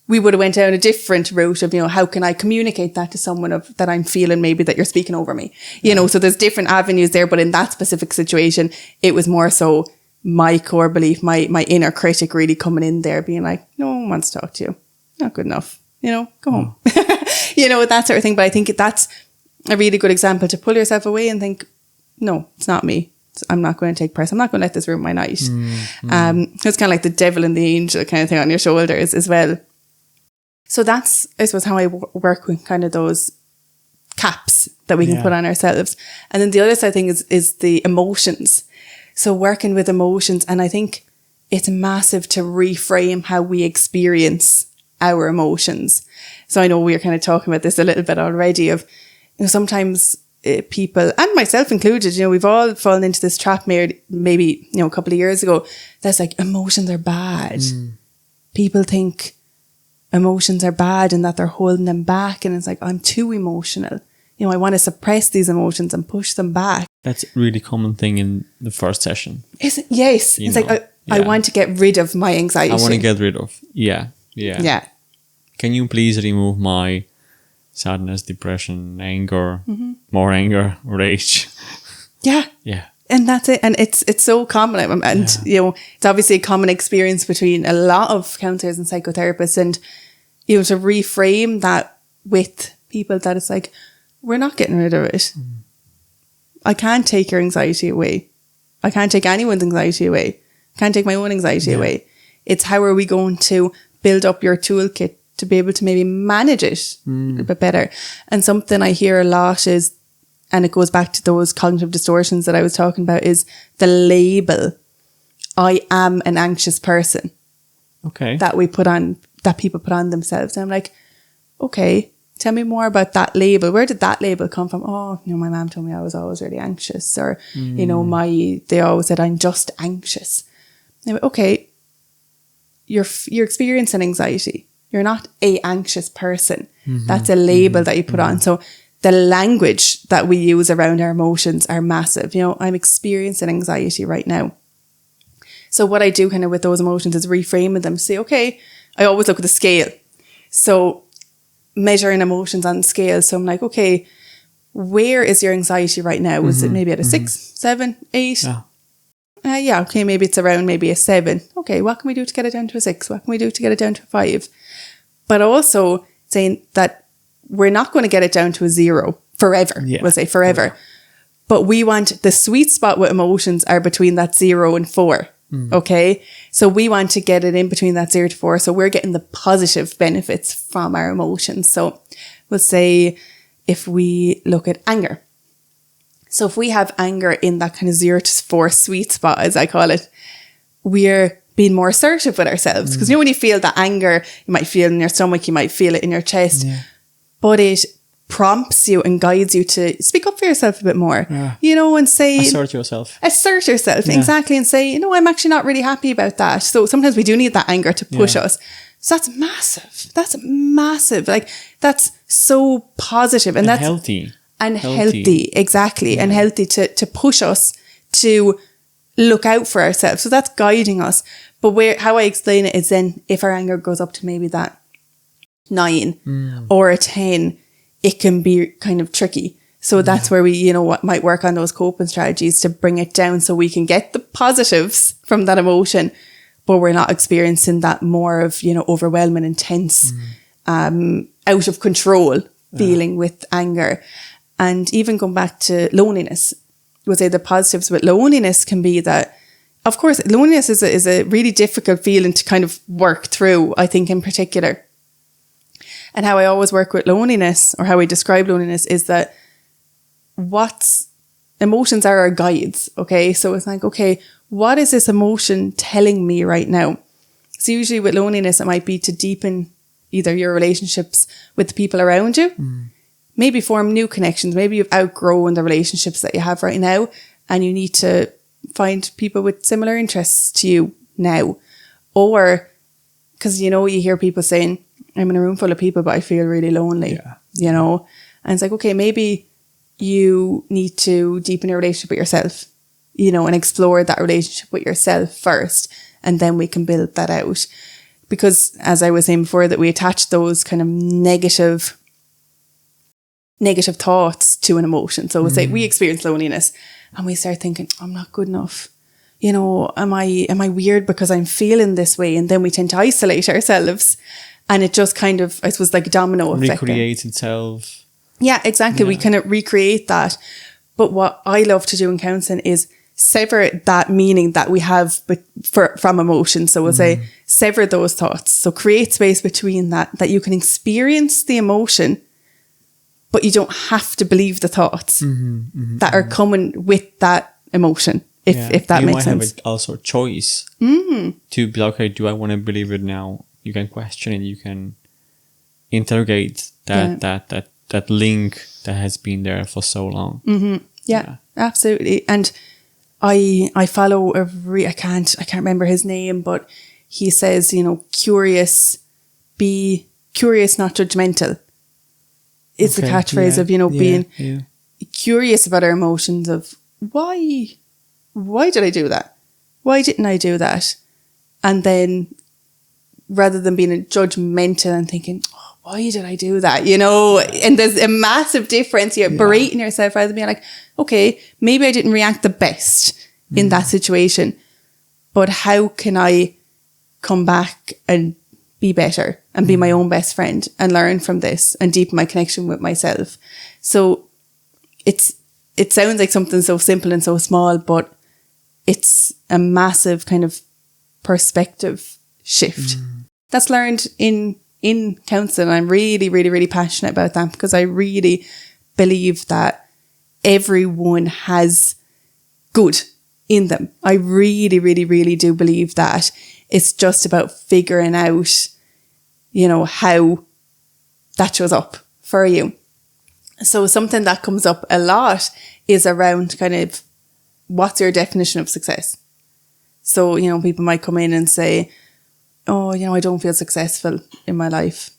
we would have went down a different route of, how can I communicate that to someone that I'm feeling maybe that you're speaking over me, so there's different avenues there. But in that specific situation, it was more so my core belief, my inner critic really coming in there being like, no one wants to talk to you. Not good enough, go home, that sort of thing. But I think that's a really good example to pull yourself away and think, no, it's not me. I'm not going to take person. I'm not going to let this ruin my night. It's kind of like the devil and the angel kind of thing on your shoulders as well. So that's, I suppose, how I work with kind of those caps that we can put on ourselves. And then the other side thing is the emotions. So working with emotions, and I think it's massive to reframe how we experience our emotions. So I know we were kind of talking about this a little bit already of, you know, sometimes people, and myself included, you know, we've all fallen into this trap maybe, you know, a couple of years ago, that's like emotions are bad. People think emotions are bad and that they're holding them back. And it's like, I'm too emotional. You know, I want to suppress these emotions and push them back. That's a really common thing in the first session. Yes. It's like, I want to get rid of my anxiety. I want to get rid of. Yeah. Can you please remove my sadness, depression, anger, more anger, rage? Yeah. And that's it. And it's so common. And, you know, it's obviously a common experience between a lot of counsellors and psychotherapists. And, you know, to reframe that with people, that it's like, we're not getting rid of it. I can't take your anxiety away. I can't take anyone's anxiety away. I can't take my own anxiety away. It's how are we going to build up your toolkit to be able to maybe manage it a little bit better. And something I hear a lot is, and it goes back to those cognitive distortions that I was talking about, is the label, I am an anxious person. Okay. That people put on themselves. And I'm like, okay, tell me more about that label. Where did that label come from? Oh, you know, my mom told me I was always really anxious, or, you know, they always said I'm just anxious. Anyway, okay, you're experiencing anxiety. You're not a anxious person. That's a label that you put on. So the language that we use around our emotions are massive. You know, I'm experiencing anxiety right now. So what I do kind of with those emotions is reframing them. Say, okay, I always look at the scale. So measuring emotions on scale. So I'm like, okay, where is your anxiety right now? Is it maybe at a 6, 7, 8? Okay, maybe it's around maybe a 7. Okay, what can we do to get it down to a 6? What can we do to get it down to a 5? But also saying that we're not going to get it down to a 0 forever. We'll say forever. But we want the sweet spot with emotions are between that 0 and 4. Okay. So we want to get it in between that 0 to 4. So we're getting the positive benefits from our emotions. So we'll say if we look at anger. So if we have anger in that kind of 0 to 4 sweet spot, as I call it, we're being more assertive with ourselves. Because you know, when you feel that anger, you might feel it in your stomach, you might feel it in your chest, but it prompts you and guides you to speak up for yourself a bit more, you know, and say... Assert yourself, exactly. And say, you know, I'm actually not really happy about that. So sometimes we do need that anger to push us. So that's massive. Like, that's so positive. And that's healthy. And healthy, exactly. And healthy to push us to look out for ourselves. So that's guiding us. But how I explain it is then if our anger goes up to maybe that 9 or a 10, it can be kind of tricky. So that's where we, you know, what might work on those coping strategies to bring it down so we can get the positives from that emotion, but we're not experiencing that more of, you know, overwhelming, intense, out of control feeling with anger. And even going back to loneliness, we'll say the positives with loneliness can be that, of course, loneliness is a really difficult feeling to kind of work through, I think, in particular. And how I always work with loneliness, or how I describe loneliness, is that emotions are our guides, okay? So it's like, okay, what is this emotion telling me right now? So usually with loneliness, it might be to deepen either your relationships with the people around you, maybe form new connections. Maybe you've outgrown the relationships that you have right now and you need to find people with similar interests to you now. Or, because, you know, you hear people saying, I'm in a room full of people, but I feel really lonely, you know? And it's like, okay, maybe you need to deepen your relationship with yourself, you know, and explore that relationship with yourself first. And then we can build that out. Because as I was saying before, that we attach those kind of negative thoughts to an emotion. So we'll say we experience loneliness and we start thinking, I'm not good enough. You know, am I weird because I'm feeling this way? And then we tend to isolate ourselves, and it just kind of, I suppose, like a domino effect. Recreates itself. Yeah, exactly. We kind of recreate that. But what I love to do in counselling is sever that meaning that we have from emotion. So we'll say sever those thoughts. So create space between that you can experience the emotion, but you don't have to believe the thoughts that are coming with that emotion, if that makes sense. You might have also a choice to be like, okay, do I want to believe it now? You can question it. You can interrogate that link that has been there for so long. Yeah, absolutely. And I follow I can't remember his name, but he says, be curious, not judgmental. It's the catchphrase of, being curious about our emotions of why did I do that? Why didn't I do that? And then rather than being judgmental and thinking, oh, why did I do that? And there's a massive difference. You're berating yourself rather than being like, okay, maybe I didn't react the best in that situation, but how can I come back and be better and be my own best friend and learn from this and deepen my connection with myself? So it sounds like something so simple and so small, but it's a massive kind of perspective shift that's learned in counselling. I'm really, really, really passionate about that because I really believe that everyone has good in them. I really, really, really do believe that. It's just about figuring out, how that shows up for you. So something that comes up a lot is around kind of what's your definition of success? So, people might come in and say, oh, I don't feel successful in my life.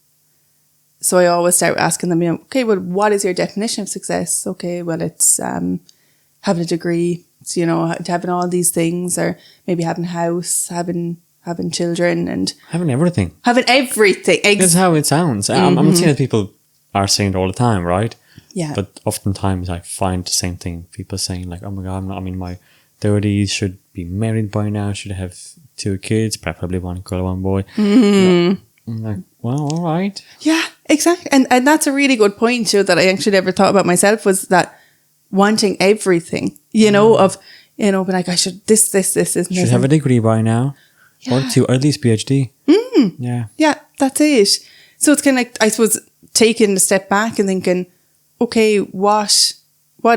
So I always start asking them, okay, well, what is your definition of success? Okay, well, it's having a degree, having all these things, or maybe having a house, having children, and having everything. Having everything. That's how it sounds. I'm not saying that people are saying it all the time, right? Yeah. But oftentimes I find the same thing. People saying like, oh my God, I'm in my 30s, should be married by now, should have 2 kids, preferably one girl, one boy. I'm like, well, all right. Yeah, exactly. And that's a really good point too that I actually never thought about myself, was that wanting everything, of, be like, I should this, should have a degree by now. Or 2, or at least PhD. Yeah. Yeah, that's it. So it's kind of like, I suppose, taking a step back and thinking, okay, what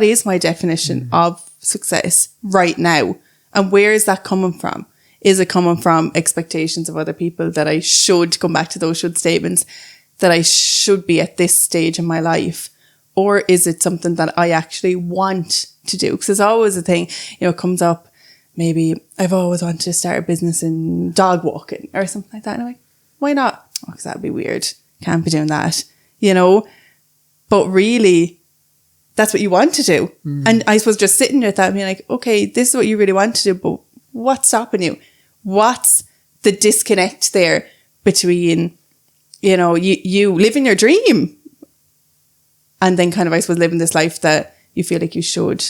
is my definition of success right now? And where is that coming from? Is it coming from expectations of other people that I should, come back to those should statements, that I should be at this stage in my life? Or is it something that I actually want to do? Because there's always a thing, it comes up, maybe I've always wanted to start a business in dog walking or something like that. And I'm like, why not? Oh, because that'd be weird. Can't be doing that, But really, that's what you want to do. And I suppose just sitting with that and being like, okay, this is what you really want to do, but what's stopping you? What's the disconnect there between, you living your dream and then kind of, I suppose, living this life that you feel like you should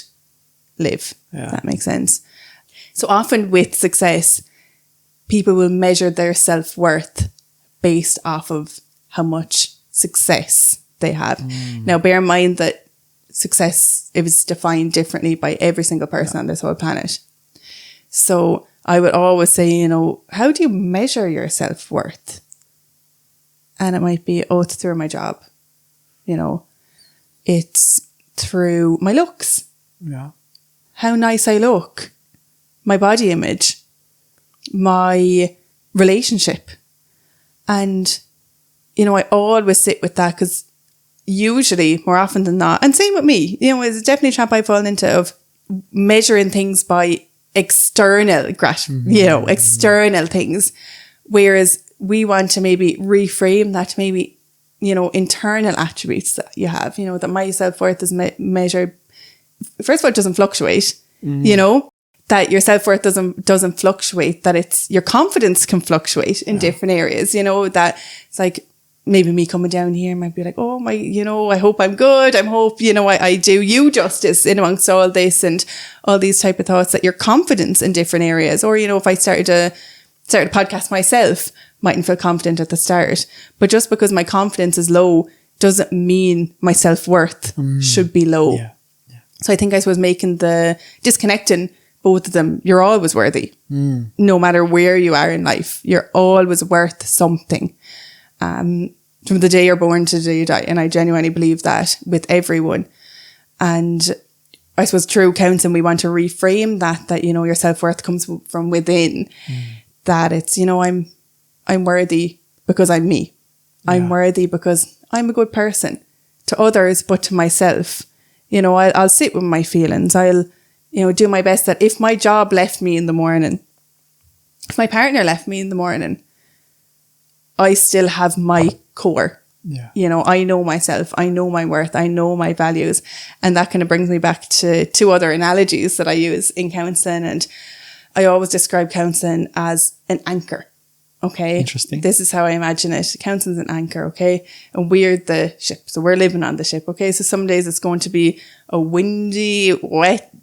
live. Yeah. If that makes sense. So often with success, people will measure their self-worth based off of how much success they have. Now, bear in mind that success is defined differently by every single person on this whole planet. So I would always say, how do you measure your self-worth? And it might be, it's through my job. It's through my looks. Yeah. How nice I look. My body image. My relationship. And, I always sit with that because usually, more often than not, and same with me, it's definitely a trap I've fallen into of measuring things by external external things, whereas we want to maybe reframe that to maybe, internal attributes that you have, that my self-worth is measured. First of all, it doesn't fluctuate, that your self-worth doesn't fluctuate, that it's your confidence can fluctuate in different areas, that it's like, maybe me coming down here might be like, oh my, I hope I'm good. I hope, I do you justice in amongst all this and all these type of thoughts, that your confidence in different areas. Or, if I started a podcast myself, mightn't feel confident at the start. But just because my confidence is low doesn't mean my self-worth should be low. Yeah. Yeah. So I think I was disconnecting both of them, you're always worthy. No matter where you are in life, you're always worth something. From the day you're born to the day you die. And I genuinely believe that with everyone. And I suppose through counselling, we want to reframe that, you know, your self-worth comes from within. That it's, you know, I'm worthy because I'm me. I'm worthy because I'm a good person to others, but to myself. You know, I'll sit with my feelings. I'll, you know, do my best that if my job left me in the morning, if my partner left me in the morning, I still have my core. You know, I know myself, I know my worth, I know my values. And that kind of brings me back to two other analogies that I use in counselling. And I always describe counselling as an anchor. Okay. Interesting. This is how I imagine it. Counselling is an anchor. Okay. And we're the ship. So we're living on the ship. Okay. So some days it's going to be a windy, wet,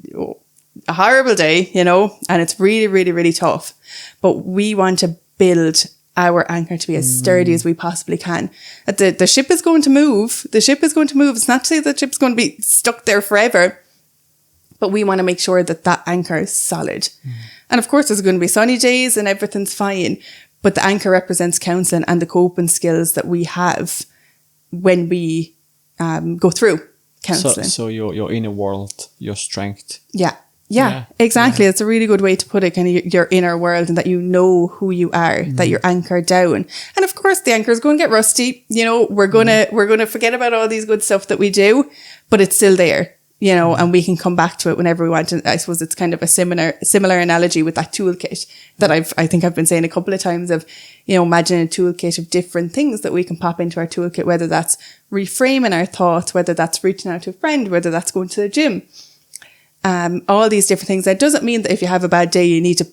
a horrible day, you know, and it's really, really, really tough. But we want to build our anchor to be as sturdy as we possibly can. The ship is going to move. The ship is going to move. It's not to say the ship's going to be stuck there forever, but we want to make sure that that anchor is solid. And of course, there's going to be sunny days and everything's fine, but the anchor represents counselling and the coping skills that we have when we go through counselling. So your inner world, your strength. Yeah, exactly. It's a really good way to put it, kind of your inner world, and that you know who you are, that you're anchored down. And of course, the anchor is going to get rusty. You know, we're gonna forget about all these good stuff that we do, but it's still there. You know, and we can come back to it whenever we want. And I suppose it's kind of a similar analogy with that toolkit that I think I've been saying a couple of times of, you know, imagine a toolkit of different things that we can pop into our toolkit, whether that's reframing our thoughts, whether that's reaching out to a friend, whether that's going to the gym. All these different things. That doesn't mean that if you have a bad day, you need to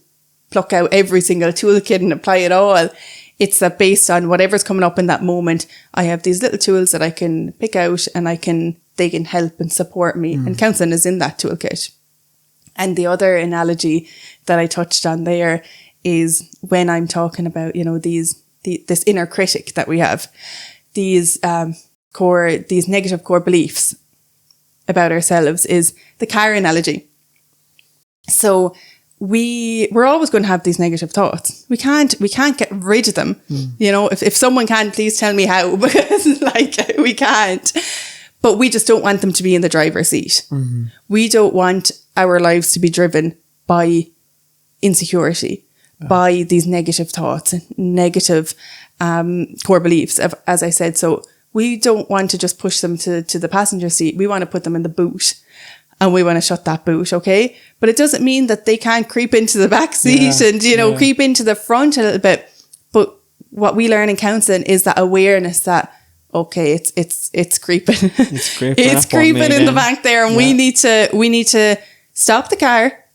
pluck out every single toolkit and apply it all. It's that based on whatever's coming up in that moment, I have these little tools that I can pick out and they can help and support me. And counselling is in that toolkit. And the other analogy that I touched on there is when I'm talking about, you know, this inner critic that we have, these negative core beliefs about ourselves, is the car analogy. So we're always going to have these negative thoughts. We can't get rid of them. You know, if someone can, please tell me how, because we can't. But we just don't want them to be in the driver's seat. We don't want our lives to be driven by insecurity, by these negative thoughts and negative core beliefs, as I said. So we don't want to just push them to the passenger seat. We want to put them in the boot, and we want to shut that boot, okay? But it doesn't mean that they can't creep into the back seat and, you know, creep into the front a little bit. But what we learn in counselling is that awareness that, okay, it's creeping. It's creeping in the back there, and we need to stop the car,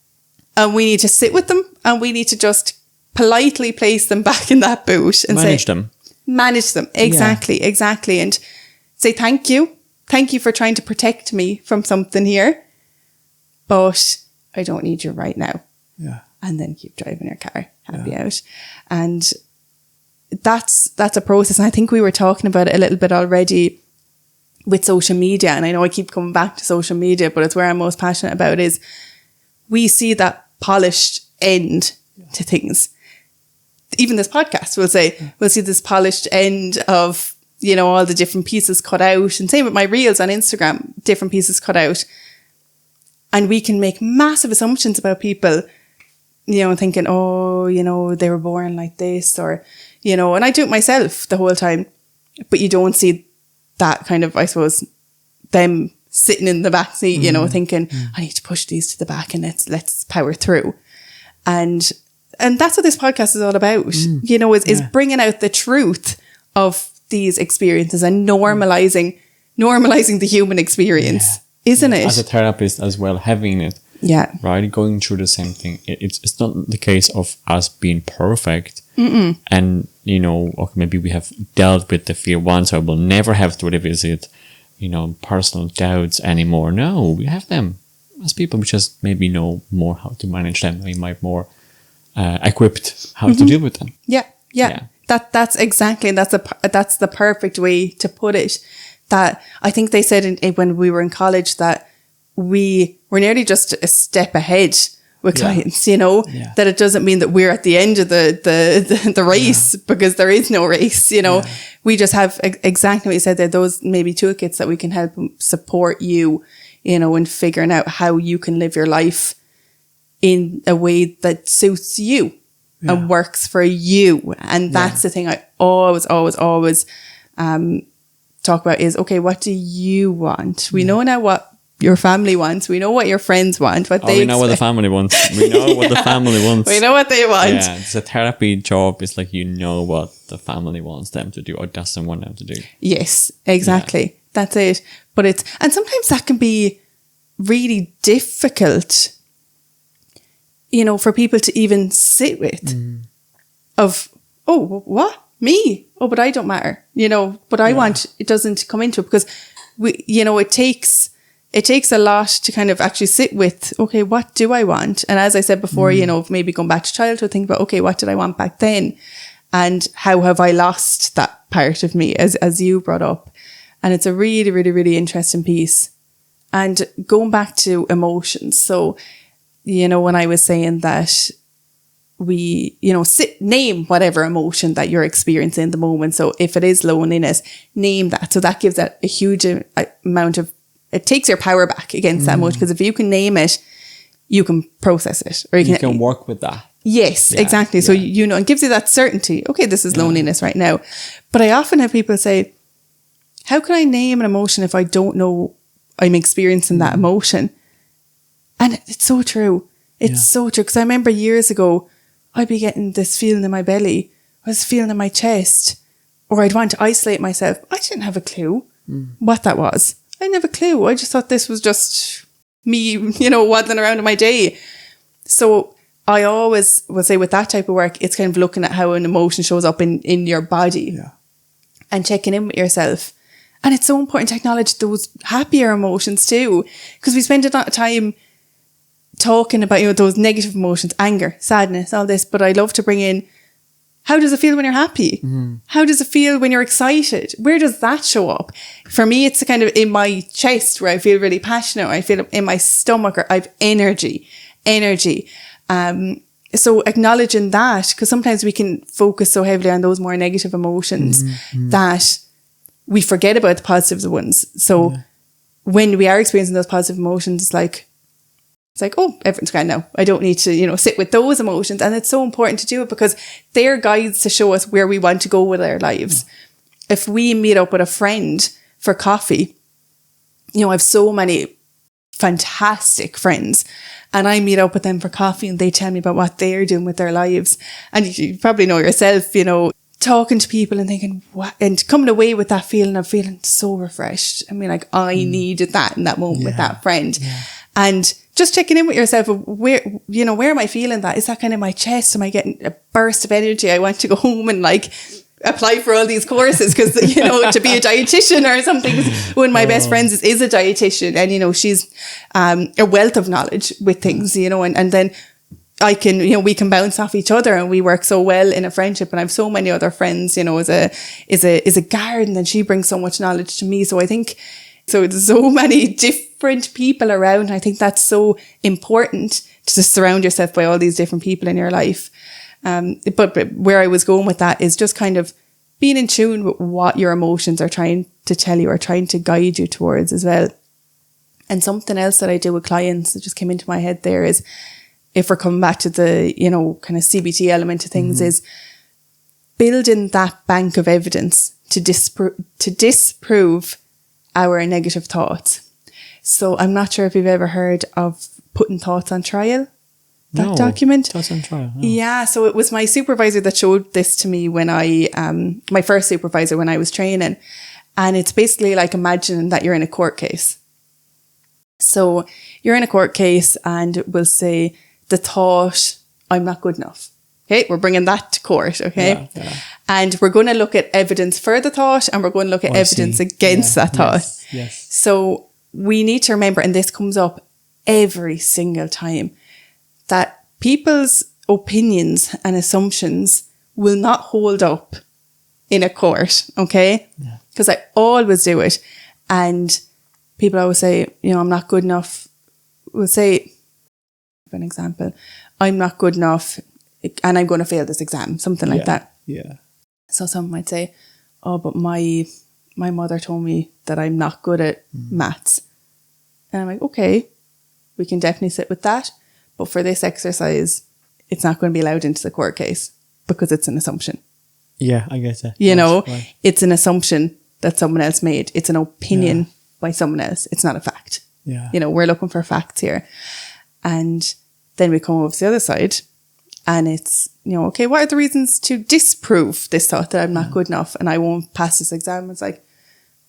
and we need to sit with them, and we need to just politely place them back in that boot and manage them. Exactly. And say, thank you for trying to protect me from something here, but I don't need you right now. And then keep driving your car happy out. And that's a process. And I think we were talking about it a little bit already with social media. And I know I keep coming back to social media, but it's where I'm most passionate about is we see that polished end to things. Even this podcast, we'll see this polished end of, you know, all the different pieces cut out. And same with my reels on Instagram, different pieces cut out. And we can make massive assumptions about people, you know, thinking, oh, you know, they were born like this, or, you know, and I do it myself the whole time. But you don't see that kind of, I suppose, them sitting in the back seat, you know, thinking, I need to push these to the back and let's power through. And that's what this podcast is all about, you know, is bringing out the truth of these experiences and normalizing the human experience, isn't it? As a therapist as well, having it, right, going through the same thing. It's not the case of us being perfect. And, you know, okay, maybe we have dealt with the fear once, or we'll never have to revisit, you know, personal doubts anymore. No, we have them as people. We just maybe know more how to manage them. We might more equipped how to deal with them. That's exactly, and that's the perfect way to put it. That I think they said when we were in college that we were nearly just a step ahead with clients, you know, that it doesn't mean that we're at the end of the race, because there is no race, you know. We just have exactly what you said there, those maybe toolkits that we can help support you, you know, in figuring out how you can live your life in a way that suits you and works for you. And that's the thing I always talk about is, okay, what do you want? We know now what your family wants. We know what your friends want. We know what the family wants. We know what the family wants. We know what they want. Yeah, it's a therapy job. It's like, you know what the family wants them to do or doesn't want them to do. Yes, exactly. Yeah. That's it. But and sometimes that can be really difficult, you know, for people to even sit with of, oh, what? Me? Oh, but I don't matter, you know, but I want, it doesn't come into it, because we, you know, it takes a lot to kind of actually sit with, okay, what do I want? And as I said before, you know, maybe going back to childhood, think about, okay, what did I want back then? And how have I lost that part of me, as you brought up? And it's a really, really, really interesting piece. And going back to emotions. So, you know, when I was saying that we, you know, name whatever emotion that you're experiencing in the moment. So if it is loneliness, name that. So that gives that a huge amount of, it takes your power back against that emotion, because if you can name it, you can process it, or you can work with that. Yes, exactly. So, you know, it gives you that certainty. Okay, this is loneliness right now. But I often have people say, how can I name an emotion if I don't know I'm experiencing that emotion? And it's so true. It's so true. Because I remember years ago, I'd be getting this feeling in my belly. I was feeling in my chest. Or I'd want to isolate myself. I didn't have a clue what that was. I didn't have a clue. I just thought this was just me, you know, waddling around in my day. So I always will say with that type of work, it's kind of looking at how an emotion shows up in your body and checking in with yourself. And it's so important to acknowledge those happier emotions too, because we spend a lot of time talking about, you know, those negative emotions, anger, sadness, all this. But I love to bring in, how does it feel when you're happy? How does it feel when you're excited? Where does that show up? For me, it's kind of in my chest where I feel really passionate, or I feel in my stomach, or I have energy. So acknowledging that, because sometimes we can focus so heavily on those more negative emotions that we forget about the positive ones. So when we are experiencing those positive emotions, it's like, oh, everything's grand now. I don't need to, you know, sit with those emotions. And it's so important to do it, because they're guides to show us where we want to go with our lives. If we meet up with a friend for coffee, you know, I have so many fantastic friends, and I meet up with them for coffee and they tell me about what they're doing with their lives. And you probably know yourself, you know, talking to people and thinking, what, and coming away with that feeling of feeling so refreshed. I mean, like, I needed that in that moment with that friend. And just checking in with yourself of where am I feeling that? Is that kind of my chest? Am I getting a burst of energy? I want to go home and like apply for all these courses, because, you know, to be a dietitian or something. One of my best friends is a dietitian, and, you know, she's a wealth of knowledge with things, you know, and then I can, you know, we can bounce off each other, and we work so well in a friendship. And I have so many other friends, you know, is a garden, and she brings so much knowledge to me. So I think, so there's so many different people around. And I think that's so important, to surround yourself by all these different people in your life. But where I was going with that is just kind of being in tune with what your emotions are trying to tell you, or trying to guide you towards as well. And something else that I do with clients that just came into my head there is, if we're coming back to the, you know, kind of CBT element of things, is building that bank of evidence to disprove our negative thoughts. So I'm not sure if you've ever heard of putting thoughts on trial. That document. Thoughts on trial. Oh. Yeah. So it was my supervisor that showed this to me when my first supervisor when I was training. And it's basically like imagining that you're in a court case. So you're in a court case, and we'll say the thought, I'm not good enough. Okay. We're bringing that to court. Okay. Yeah. And we're going to look at evidence for the thought, and we're going to look at evidence against that thought. Yes. So we need to remember, and this comes up every single time, that people's opinions and assumptions will not hold up in a court, okay? Because I always do it. And people always say, you know, I'm not good enough. We'll say, an example. I'm not good enough and I'm going to fail this exam, something like that. Yeah. So someone might say, oh, but my mother told me that I'm not good at maths. And I'm like, okay, we can definitely sit with that. But for this exercise, it's not going to be allowed into the court case because it's an assumption. Yeah, I get that. You know, right. It's an assumption that someone else made. It's an opinion by someone else. It's not a fact. Yeah. You know, we're looking for facts here. And then we come over to the other side and it's, you know, okay, what are the reasons to disprove this thought that I'm not good enough and I won't pass this exam? It's like,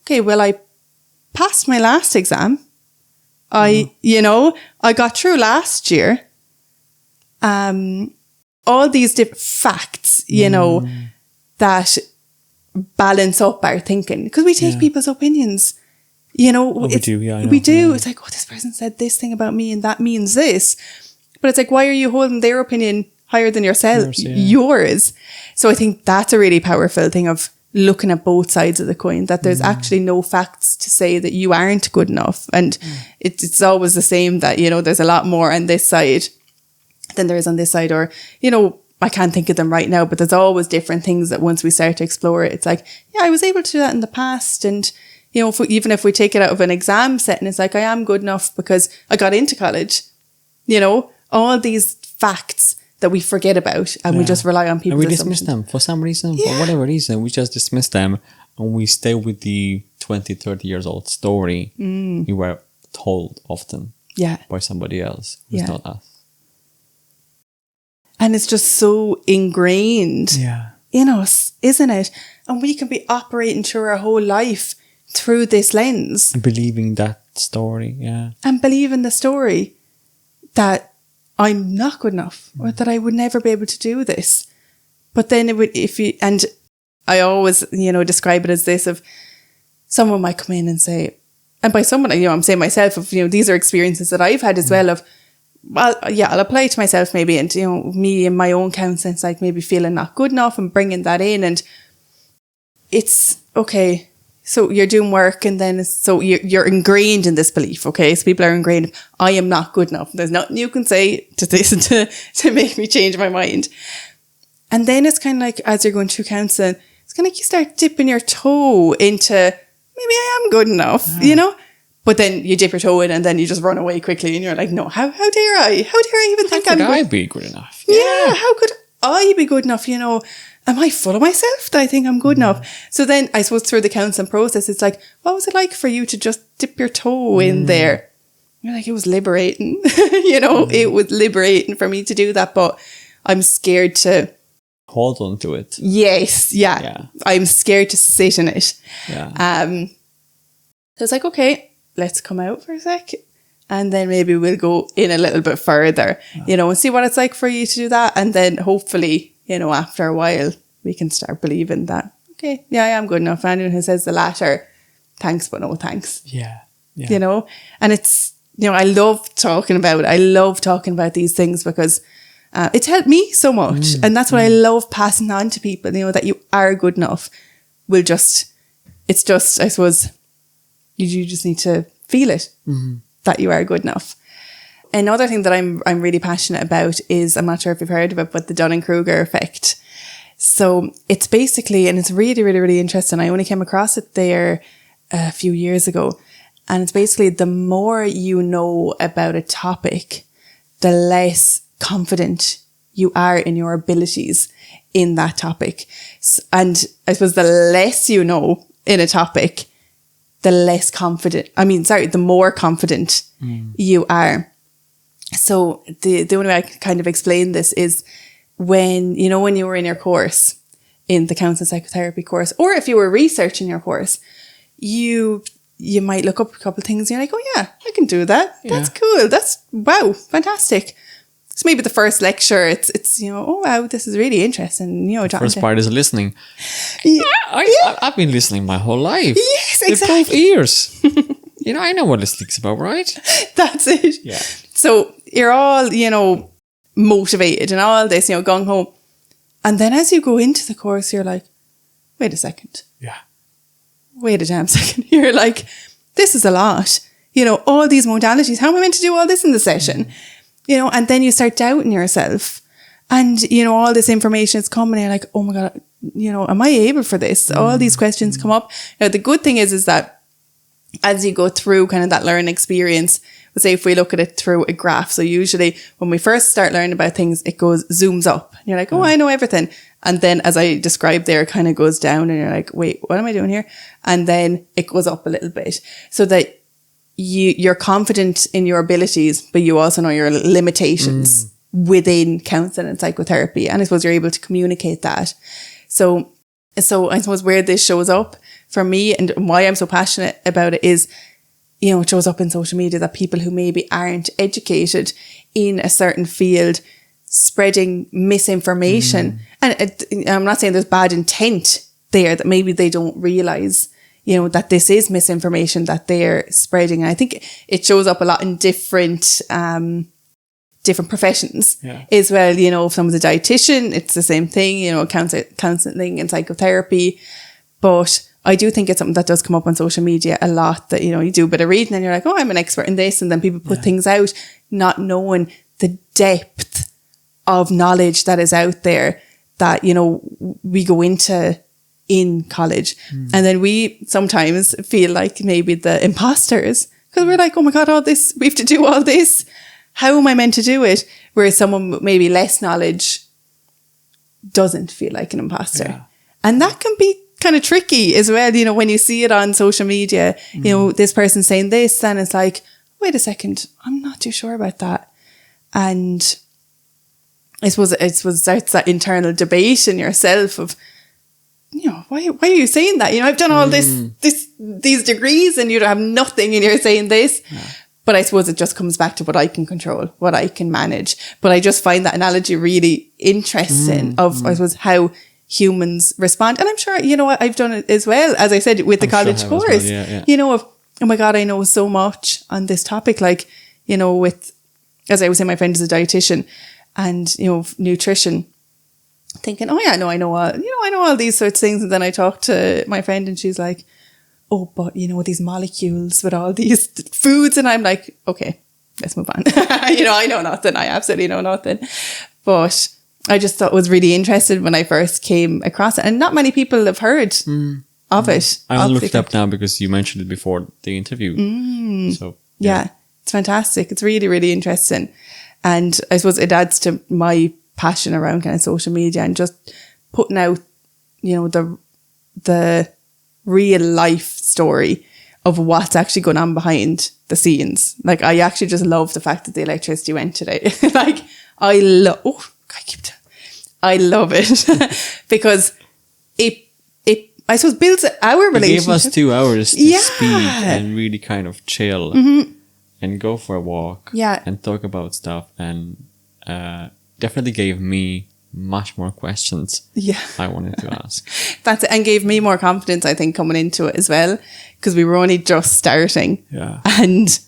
okay, well, I passed my last exam. I got through last year. All these different facts, you know, that balance up our thinking because we take people's opinions. You know, we do. Yeah, I know. We do. It's like, oh, this person said this thing about me and that means this. But it's like, why are you holding their opinion higher than yours? So I think that's a really powerful thing of looking at both sides of the coin, that there's actually no facts to say that you aren't good enough. And it's always the same that, you know, there's a lot more on this side than there is on this side. Or, you know, I can't think of them right now, but there's always different things that once we start to explore it, it's like, yeah, I was able to do that in the past. And, you know, even if we take it out of an exam setting, it's like, I am good enough because I got into college. You know, all these facts that we forget about and we just rely on people. And we dismiss them for some reason, for whatever reason. We just dismiss them and we stay with the 20, 30 years old story we were told often by somebody else who's not us. And it's just so ingrained in us, isn't it? And we can be operating through our whole life through this lens. And believing that story, And believing the story that I'm not good enough or that I would never be able to do this. But then it would, and I always, you know, describe it as this of someone might come in and say, and by someone, you know, I'm saying myself of, you know, these are experiences that I've had as well of, well, I'll apply it to myself maybe, and, you know, me in my own counselling, it's like maybe feeling not good enough and bringing that in. And it's okay. So you're doing work and then you're ingrained in this belief. Okay. So people are ingrained. I am not good enough. There's nothing you can say to this to make me change my mind. And then it's kind of like, as you're going through counselling, it's kind of like you start dipping your toe into, maybe I am good enough, you know? But then you dip your toe in and then you just run away quickly and you're like, no, how dare I? How dare I even think I'm good? How could I be good enough? Yeah, how could I be good enough? You know, am I full of myself that I think I'm good enough? So then I suppose through the counselling process, it's like, what was it like for you to just dip your toe in there? You're like, it was liberating. You know, it was liberating for me to do that, but I'm scared to hold on to it. Yes, yeah. I'm scared to sit in it. Yeah. So it's like, okay, let's come out for a sec. And then maybe we'll go in a little bit further, you know, and see what it's like for you to do that. And then hopefully, you know, after a while, we can start believing that, okay, yeah, I am good enough. Anyone who says the latter, thanks, but no thanks. Yeah. You know, and it's, you know, I love talking about these things because it's helped me so much. And that's what I love passing on to people, you know, that you are good enough. It's just, I suppose, you just need to feel it, that you are good enough. Another thing that I'm really passionate about is, I'm not sure if you've heard of it, but the Dunning-Kruger Effect. So it's basically, and it's really, really, really interesting. I only came across it there a few years ago. And it's basically the more you know about a topic, the less confident you are in your abilities in that topic. And I suppose the less you know in a topic, the more confident you are. So the only way I can kind of explain this is when you were in your course, in the counselling psychotherapy course, or if you were researching your course, you might look up a couple of things and you're like, oh yeah, I can do that. Yeah. That's cool. That's, wow, fantastic. So maybe the first lecture, it's oh wow, this is really interesting. First part is listening. Yeah, I've been listening my whole life. Yes, exactly. 12 years. I know what listening's about, right? That's it. Yeah. So you're all, motivated and all this, gung ho. And then as you go into the course, you're like, wait a second. Yeah. Wait a damn second. You're like, this is a lot. All these modalities. How am I meant to do all this in the session? you know, and then you start doubting yourself. And, you know, all this information is coming and you're like, oh my God, you know, am I able for this? All these questions come up. Now, the good thing is that as you go through kind of that learning experience, let's say if we look at it through a graph. So usually when we first start learning about things, it zooms up. And you're like, oh, I know everything. And then as I described there, it kind of goes down and you're like, wait, what am I doing here? And then it goes up a little bit so that you're confident in your abilities, but you also know your limitations within counselling and psychotherapy. And I suppose you're able to communicate that. So I suppose where this shows up for me and why I'm so passionate about it is, you know, it shows up in social media that people who maybe aren't educated in a certain field spreading misinformation. And I'm not saying there's bad intent there, that maybe they don't realise, you know, that this is misinformation that they're spreading. And I think it shows up a lot in different professions as well. You know, if someone's a dietitian, it's the same thing, you know, counselling and psychotherapy. But I do think it's something that does come up on social media a lot, that, you know, you do a bit of reading and you're like, oh, I'm an expert in this. And then people put things out, not knowing the depth of knowledge that is out there that, you know, we go into in college. And then we sometimes feel like maybe the imposters, because we're like, oh my God, all this, we have to do all this. How am I meant to do it? Whereas someone with maybe less knowledge doesn't feel like an imposter. Yeah. And that can be kind of tricky as well. You know, when you see it on social media, you know, this person saying this, and it's like, wait a second, I'm not too sure about that. And I suppose that's that internal debate in yourself of, you know, why are you saying that? You know, I've done all these degrees and you have nothing and you're saying this. Yeah. But I suppose it just comes back to what I can control, what I can manage. But I just find that analogy really interesting of, I suppose, how humans respond. And I'm sure, you know, I've done it as well, as I said, with the college course. Well, you know, oh my God, I know so much on this topic. Like, you know, with, as I was saying, my friend is a dietitian and, you know, nutrition, thinking, oh yeah, no, I know all these sorts of things. And then I talked to my friend and she's like, oh, but you know, these molecules with all these foods. And I'm like, okay, let's move on. You know, I know nothing. I absolutely know nothing. But I just thought it was really interesting when I first came across it. And not many people have heard of it. I looked it up now because you mentioned it before the interview. So yeah, it's fantastic. It's really, really interesting. And I suppose it adds to my passion around kind of social media and just putting out, you know, the real life story of what's actually going on behind the scenes. Like, I actually just love the fact that the electricity went today. Like, I love it because it I suppose builds our relationship. It gave us 2 hours to speak and really kind of chill and go for a walk and talk about stuff, and definitely gave me much more questions I wanted to ask. That's it, and gave me more confidence, I think, coming into it as well, because we were only just starting. Yeah. And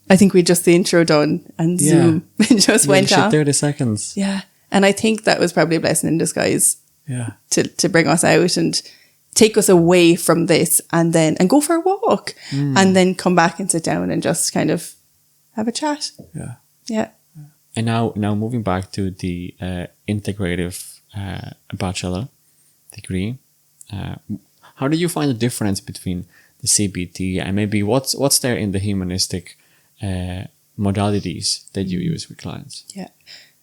I think we just the intro done and Zoom just went off. 30 seconds. Yeah. And I think that was probably a blessing in disguise. Yeah. To bring us out and take us away from this and go for a walk and then come back and sit down and just kind of have a chat. Yeah. Yeah. And now moving back to the integrative bachelor degree, how do you find the difference between the CBT and maybe what's there in the humanistic modalities that you use with clients? Yeah.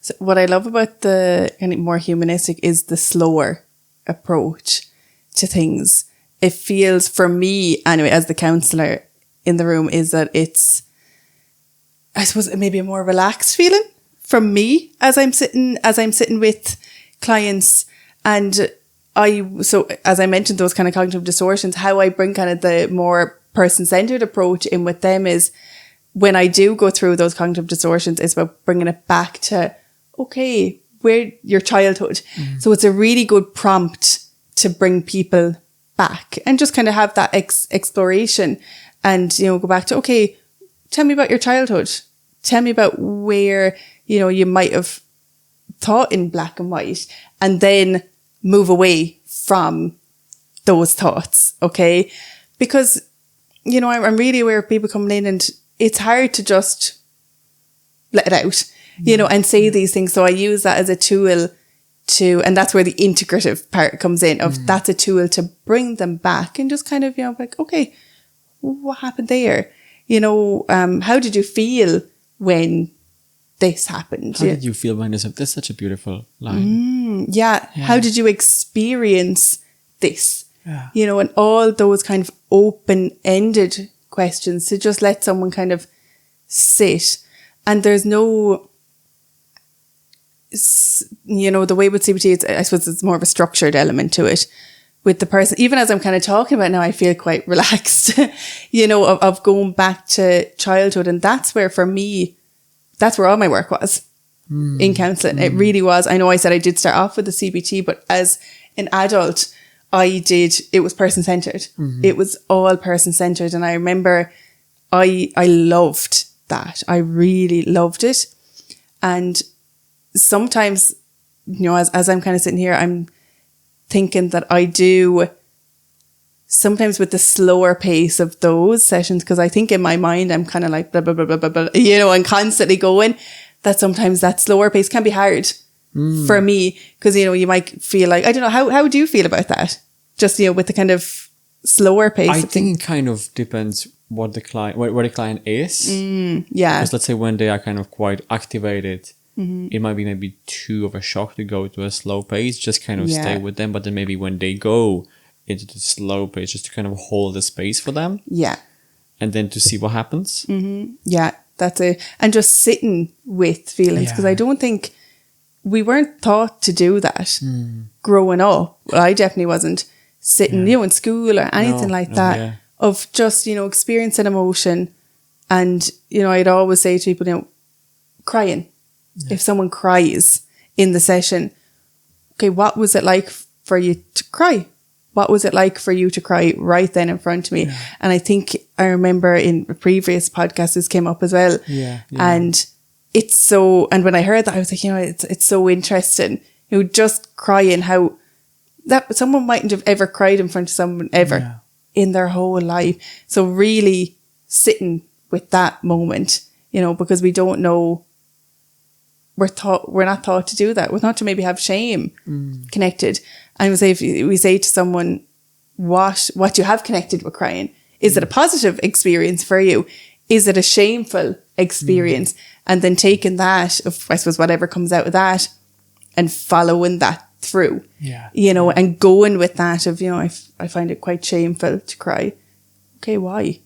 So what I love about the kind of more humanistic is the slower approach to things. It feels, for me anyway, as the counsellor in the room, is that it's, I suppose, maybe a more relaxed feeling from me as I'm sitting with clients. And so as I mentioned, those kind of cognitive distortions, how I bring kind of the more person-centered approach in with them is, when I do go through those cognitive distortions, it's about bringing it back to, okay, where your childhood. So it's a really good prompt to bring people back and just kind of have that exploration and, you know, go back to, okay, tell me about your childhood. Tell me about where, you know, you might have thought in black and white, and then move away from those thoughts. Okay. Because, you know, I'm really aware of people coming in and it's hard to just let it out. you know, and say these things. So I use that as a tool to, and that's where the integrative part comes in of that's a tool to bring them back and just kind of, you know, like, okay, what happened there? You know, how did you feel when this happened? How did you feel when this? That's such a beautiful line. Yeah. How did you experience this? Yeah. You know, and all those kind of open-ended questions to just let someone kind of sit. And there's no, you know, the way with CBT, I suppose it's more of a structured element to it with the person. Even as I'm kind of talking about now, I feel quite relaxed, you know, of going back to childhood. And that's where, for me, that's where all my work was in counselling. It really was. I know I said I did start off with the CBT, but as an adult, it was person-centered. It was all person-centered. And I remember I loved that. I really loved it. And sometimes, you know, as I'm kind of sitting here, I'm thinking that I do sometimes with the slower pace of those sessions, because I think in my mind, I'm kind of like, blah, blah, blah, blah, blah, blah, you know, and constantly going, that sometimes that slower pace can be hard for me. Because, you know, you might feel like, I don't know, how do you feel about that? Just, you know, with the kind of slower pace. I think it kind of depends what the client, where the client is. Yeah. Because let's say when they are kind of quite activated, it might be maybe too of a shock to go to a slow pace, just kind of stay with them. But then maybe when they go into the slow pace, just to kind of hold the space for them. Yeah. And then to see what happens. Yeah, that's it. And just sitting with feelings, because I don't think we weren't taught to do that growing up. Well, I definitely wasn't sitting, you know, in school or anything like that, of just, you know, experiencing emotion. And, you know, I'd always say to people, you know, crying. If someone cries in the session, okay, what was it like for you to cry? What was it like for you to cry right then in front of me? And I think I remember in a previous podcast this came up as well. And it's so, and when I heard that, I was like, you know, it's so interesting. You know, just crying, how that someone mightn't have ever cried in front of someone ever in their whole life. So really sitting with that moment, you know, because we don't know, we're not taught to do that. We're not to maybe have shame connected. And we say, if we say to someone, what you have connected with crying, is it a positive experience for you? Is it a shameful experience? And then taking that, I suppose, whatever comes out of that, and following that through, you know, and going with that of, you know, I find it quite shameful to cry. Okay, why?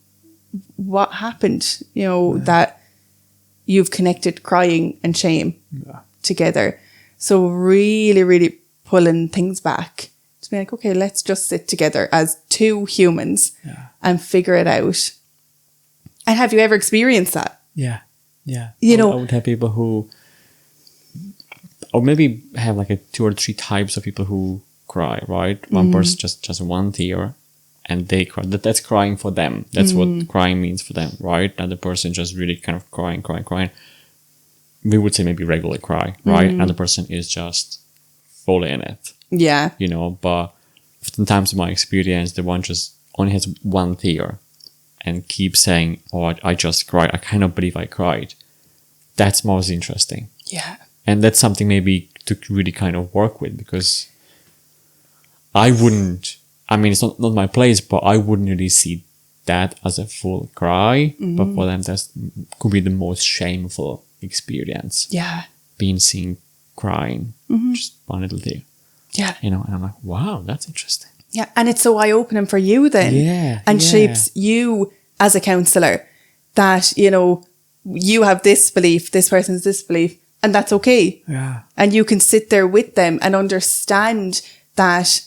What happened? You know, that you've connected crying and shame together. So really, really pulling things back to be like, okay, let's just sit together as two humans and figure it out. And have you ever experienced that? You know, I would have people who, or maybe have like 2 or 3 types of people who cry, right? One person just one tear and they cry. That's crying for them. That's what crying means for them, right? Another person just really kind of crying. We would say maybe regular cry, right? Another person is just fully in it. Yeah. You know, but oftentimes in my experience, the one just only has one tear and keeps saying, oh, I just cried. I cannot believe I cried. That's most interesting. Yeah. And that's something maybe to really kind of work with, because I wouldn't, I mean, it's not my place, but I wouldn't really see that as a full cry. But for them, that could be the most shameful experience. Yeah. Being seen crying, just one little tear. Yeah. You know, and I'm like, wow, that's interesting. Yeah. And it's so eye-opening for you then. And shapes you as a counsellor, that, you know, you have this belief, this person's this belief, and that's okay. Yeah. And you can sit there with them and understand that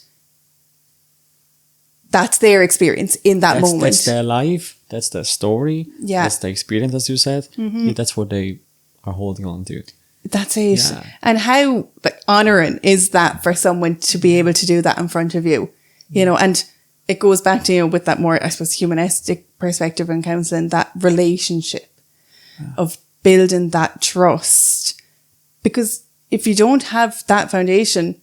that's their experience in that moment. That's their life. That's their story. Yeah. That's their experience, as you said. Yeah, that's what they are holding on to. That's it. Yeah. And how honouring is that for someone to be able to do that in front of you? You know, and it goes back to, you know, with that more, I suppose, humanistic perspective in counselling, that relationship of building that trust. Because if you don't have that foundation,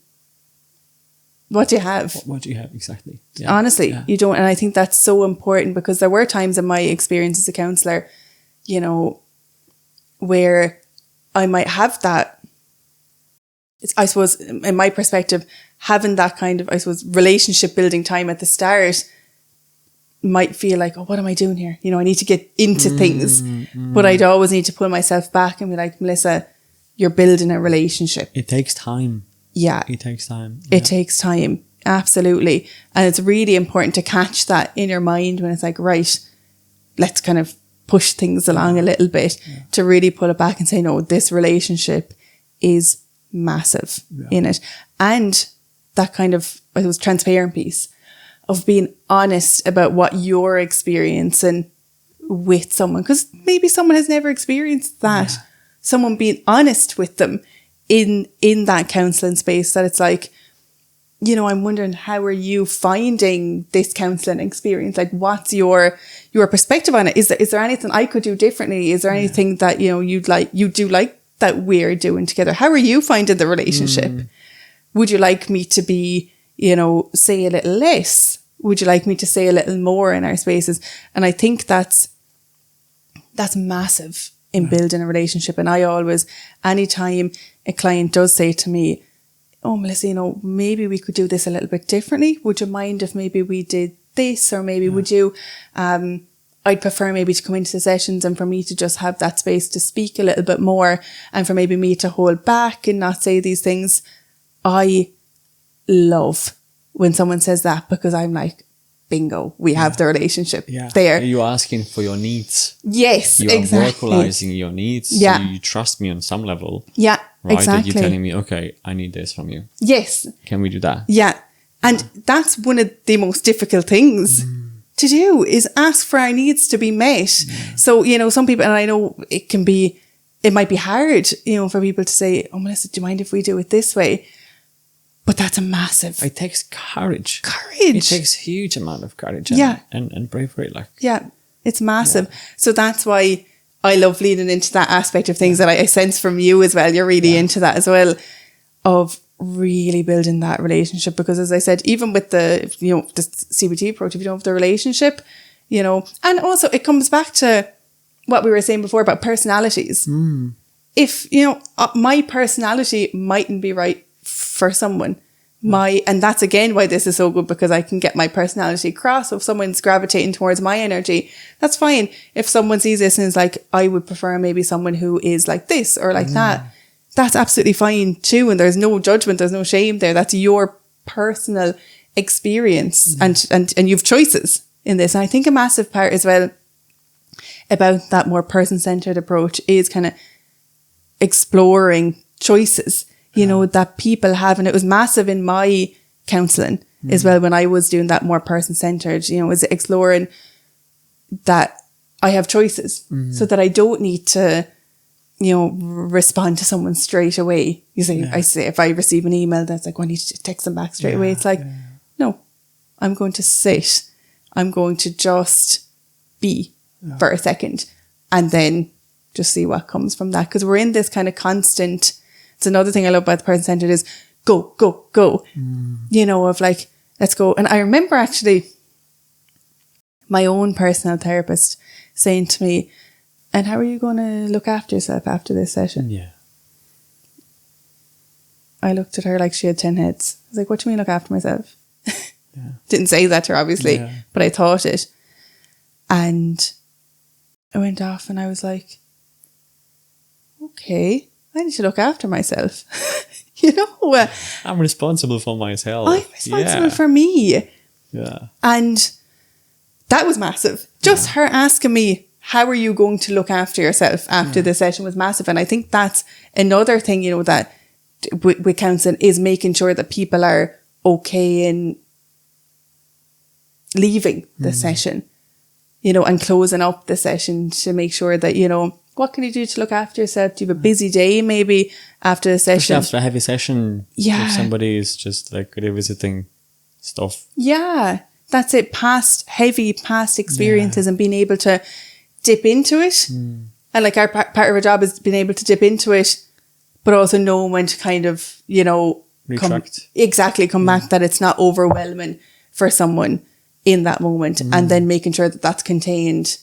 what do you have? What do you have exactly? Yeah. Honestly, you don't. And I think that's so important, because there were times in my experience as a counsellor, you know, where I might have that, I suppose, in my perspective, having that kind of, I suppose, relationship building time at the start might feel like, oh, what am I doing here? You know, I need to get into things. But I'd always need to pull myself back and be like, Melissa, you're building a relationship. It takes time. Yeah. It takes time. It takes time. Absolutely. And it's really important to catch that in your mind when it's like, right, let's kind of push things along a little bit to really pull it back and say, no, this relationship is massive in it. And that kind of, I suppose, transparent piece of being honest about what you're experiencing with someone. Because maybe someone has never experienced that. Yeah. Someone being honest with them in that counselling space, that it's like, you know, I'm wondering, how are you finding this counselling experience? Like, what's your perspective on it? Is there anything I could do differently? Is there anything that, you know, you do like that we're doing together? How are you finding the relationship? Would you like me to be, you know, say a little less? Would you like me to say a little more in our spaces? And I think that's massive in building a relationship. And I always, anytime a client does say to me, oh, Melissa, you know, maybe we could do this a little bit differently. Would you mind if maybe we did this? Or maybe would you, I'd prefer maybe to come into the sessions and for me to just have that space to speak a little bit more, and for maybe me to hold back and not say these things. I love when someone says that, because I'm like, bingo, we have the relationship there. You're asking for your needs. Yes, you exactly. You are vocalizing your needs. Yeah. So you trust me on some level. Yeah, right? exactly. That you're telling me, okay, I need this from you. Yes. Can we do that? Yeah. And that's one of the most difficult things to do, is ask for our needs to be met. So, you know, some people, and I know it might be hard, you know, for people to say, oh, Melissa, do you mind if we do it this way? But that's a massive... It takes courage. Courage. It takes a huge amount of courage and bravery. Like, yeah, it's massive. Yeah. So that's why I love leaning into that aspect of things that I sense from you as well. You're really into that as well, of really building that relationship. Because as I said, even with the, you know, the CBT approach, if you don't have the relationship, you know, and also it comes back to what we were saying before about personalities. If, you know, my personality mightn't be right for someone, and that's again why this is so good, because I can get my personality across. So if someone's gravitating towards my energy, that's fine. If someone sees this and is like, I would prefer maybe someone who is like this or like that, that's absolutely fine too. And there's no judgment, there's no shame there. That's your personal experience, and you've choices in this. And I think a massive part as well about that more person-centered approach is kind of exploring choices, you know, that people have. And it was massive in my counselling as well, when I was doing that more person-centered, you know, was exploring that I have choices, so that I don't need to, you know, respond to someone straight away. You say, I say, if I receive an email that's like, I need to text them back straight away. It's like, no, I'm going to sit. I'm going to just be for a second, and then just see what comes from that. Because we're in this kind of constant... It's another thing I love about the person-centered is go, go, go. You know, of like, let's go. And I remember actually my own personal therapist saying to me, and how are you going to look after yourself after this session? Yeah. I looked at her like she had 10 heads. I was like, what do you mean look after myself? Didn't say that to her, obviously, but I thought it. And I went off and I was like, okay, I need to look after myself. You know? I'm responsible for myself. I'm responsible for me. Yeah. And that was massive. Just her asking me, how are you going to look after yourself after the session, was massive. And I think that's another thing, you know, that with counselling, is making sure that people are okay in leaving the session, you know, and closing up the session, to make sure that, you know, what can you do to look after yourself? Do you have a busy day maybe after the session? Especially after a heavy session, if somebody is just like revisiting stuff. Yeah, that's it. Past experiences and being able to dip into it. And like our part of our job is being able to dip into it, but also know when to kind of, you know, retract. Come back, that it's not overwhelming for someone in that moment, and then making sure that that's contained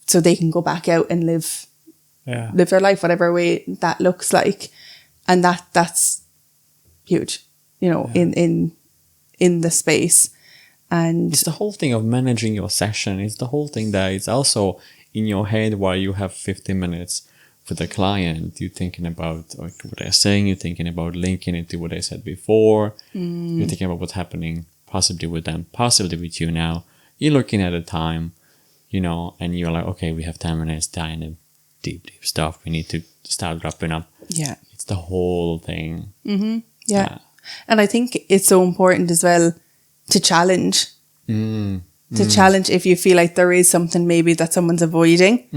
so they can go back out and live live their life, whatever way that looks like. And that's huge, you know, in the space. And it's the whole thing of managing your session. It's the whole thing that it's also in your head while you have 15 minutes with the client. You're thinking about what they're saying. You're thinking about linking it to what I said before. You're thinking about what's happening possibly with them, possibly with you now. You're looking at the time, you know, and you're like, okay, we have 10 minutes, kind of deep stuff. We need to start wrapping up. Yeah. It's the whole thing. Yeah. And I think it's so important as well to challenge. Challenge if you feel like there is something maybe that someone's avoiding.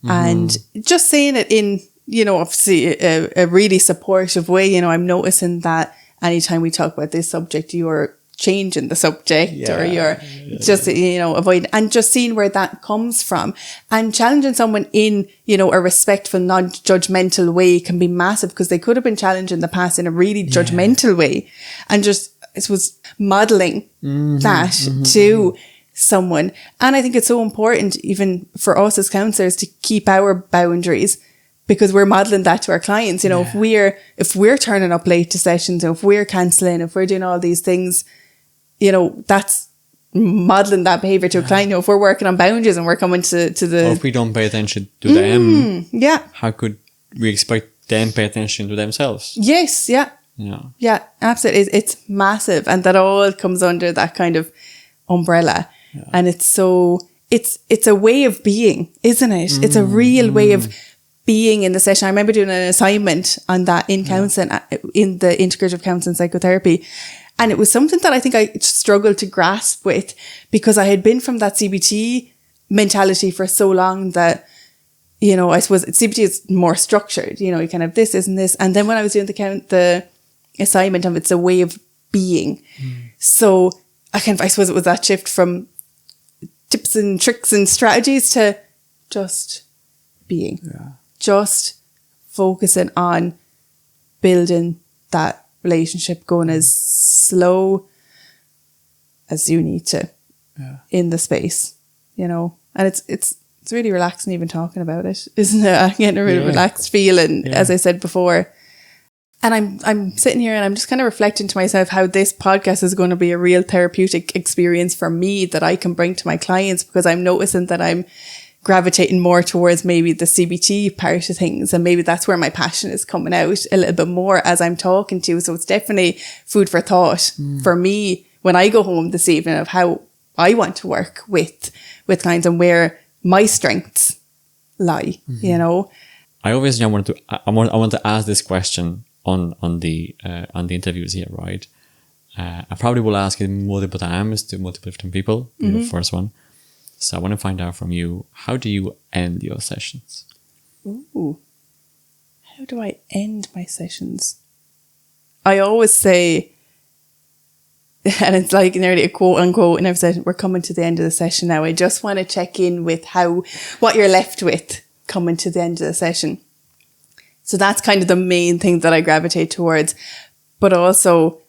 And just saying it in, you know, obviously a really supportive way. You know, I'm noticing that anytime we talk about this subject, you're changing the subject or you're just, you know, avoiding, and just seeing where that comes from and challenging someone in, you know, a respectful, non-judgmental way can be massive, because they could have been challenged in the past in a really judgmental way, and just, it was modeling that to someone. And I think it's so important even for us as counsellors to keep our boundaries, because we're modeling that to our clients. You know, if we're turning up late to sessions, or if we're cancelling, if we're doing all these things, you know, that's modeling that behaviour to a client. You know, if we're working on boundaries and we're coming to the... Or if we don't pay attention to them, yeah, how could we expect them to pay attention to themselves? Yes, yeah. Yeah, absolutely. It's massive. And that all comes under that kind of umbrella. Yeah. And it's so... It's a way of being, isn't it? It's a real way of being in the session. I remember doing an assignment on that in counselling, in the integrative counselling psychotherapy. And it was something that I think I struggled to grasp with, because I had been from that CBT mentality for so long that, you know, I suppose CBT is more structured, you know, you kind of this, isn't this. And then when I was doing the assignment of it's a way of being. So I suppose it was that shift from tips and tricks and strategies to just being. Just focusing on building that relationship, going as slow as you need to in the space, you know. And it's really relaxing even talking about it, isn't it? I'm getting a really relaxed feeling, as I said before. And I'm sitting here and I'm just kind of reflecting to myself how this podcast is going to be a real therapeutic experience for me that I can bring to my clients, because I'm noticing that I'm gravitating more towards maybe the CBT part of things, and maybe that's where my passion is coming out a little bit more as I'm talking to you. So it's definitely food for thought for me when I go home this evening, of how I want to work with clients and where my strengths lie. You know, I always want to ask this question on the interviews here, right? I probably will ask it multiple times to multiple different people. The first one. So I want to find out from you, how do you end your sessions? Ooh, how do I end my sessions? I always say, and it's like nearly a quote unquote, and I've said, we're coming to the end of the session now. I just want to check in with what you're left with coming to the end of the session. So that's kind of the main thing that I gravitate towards. But also,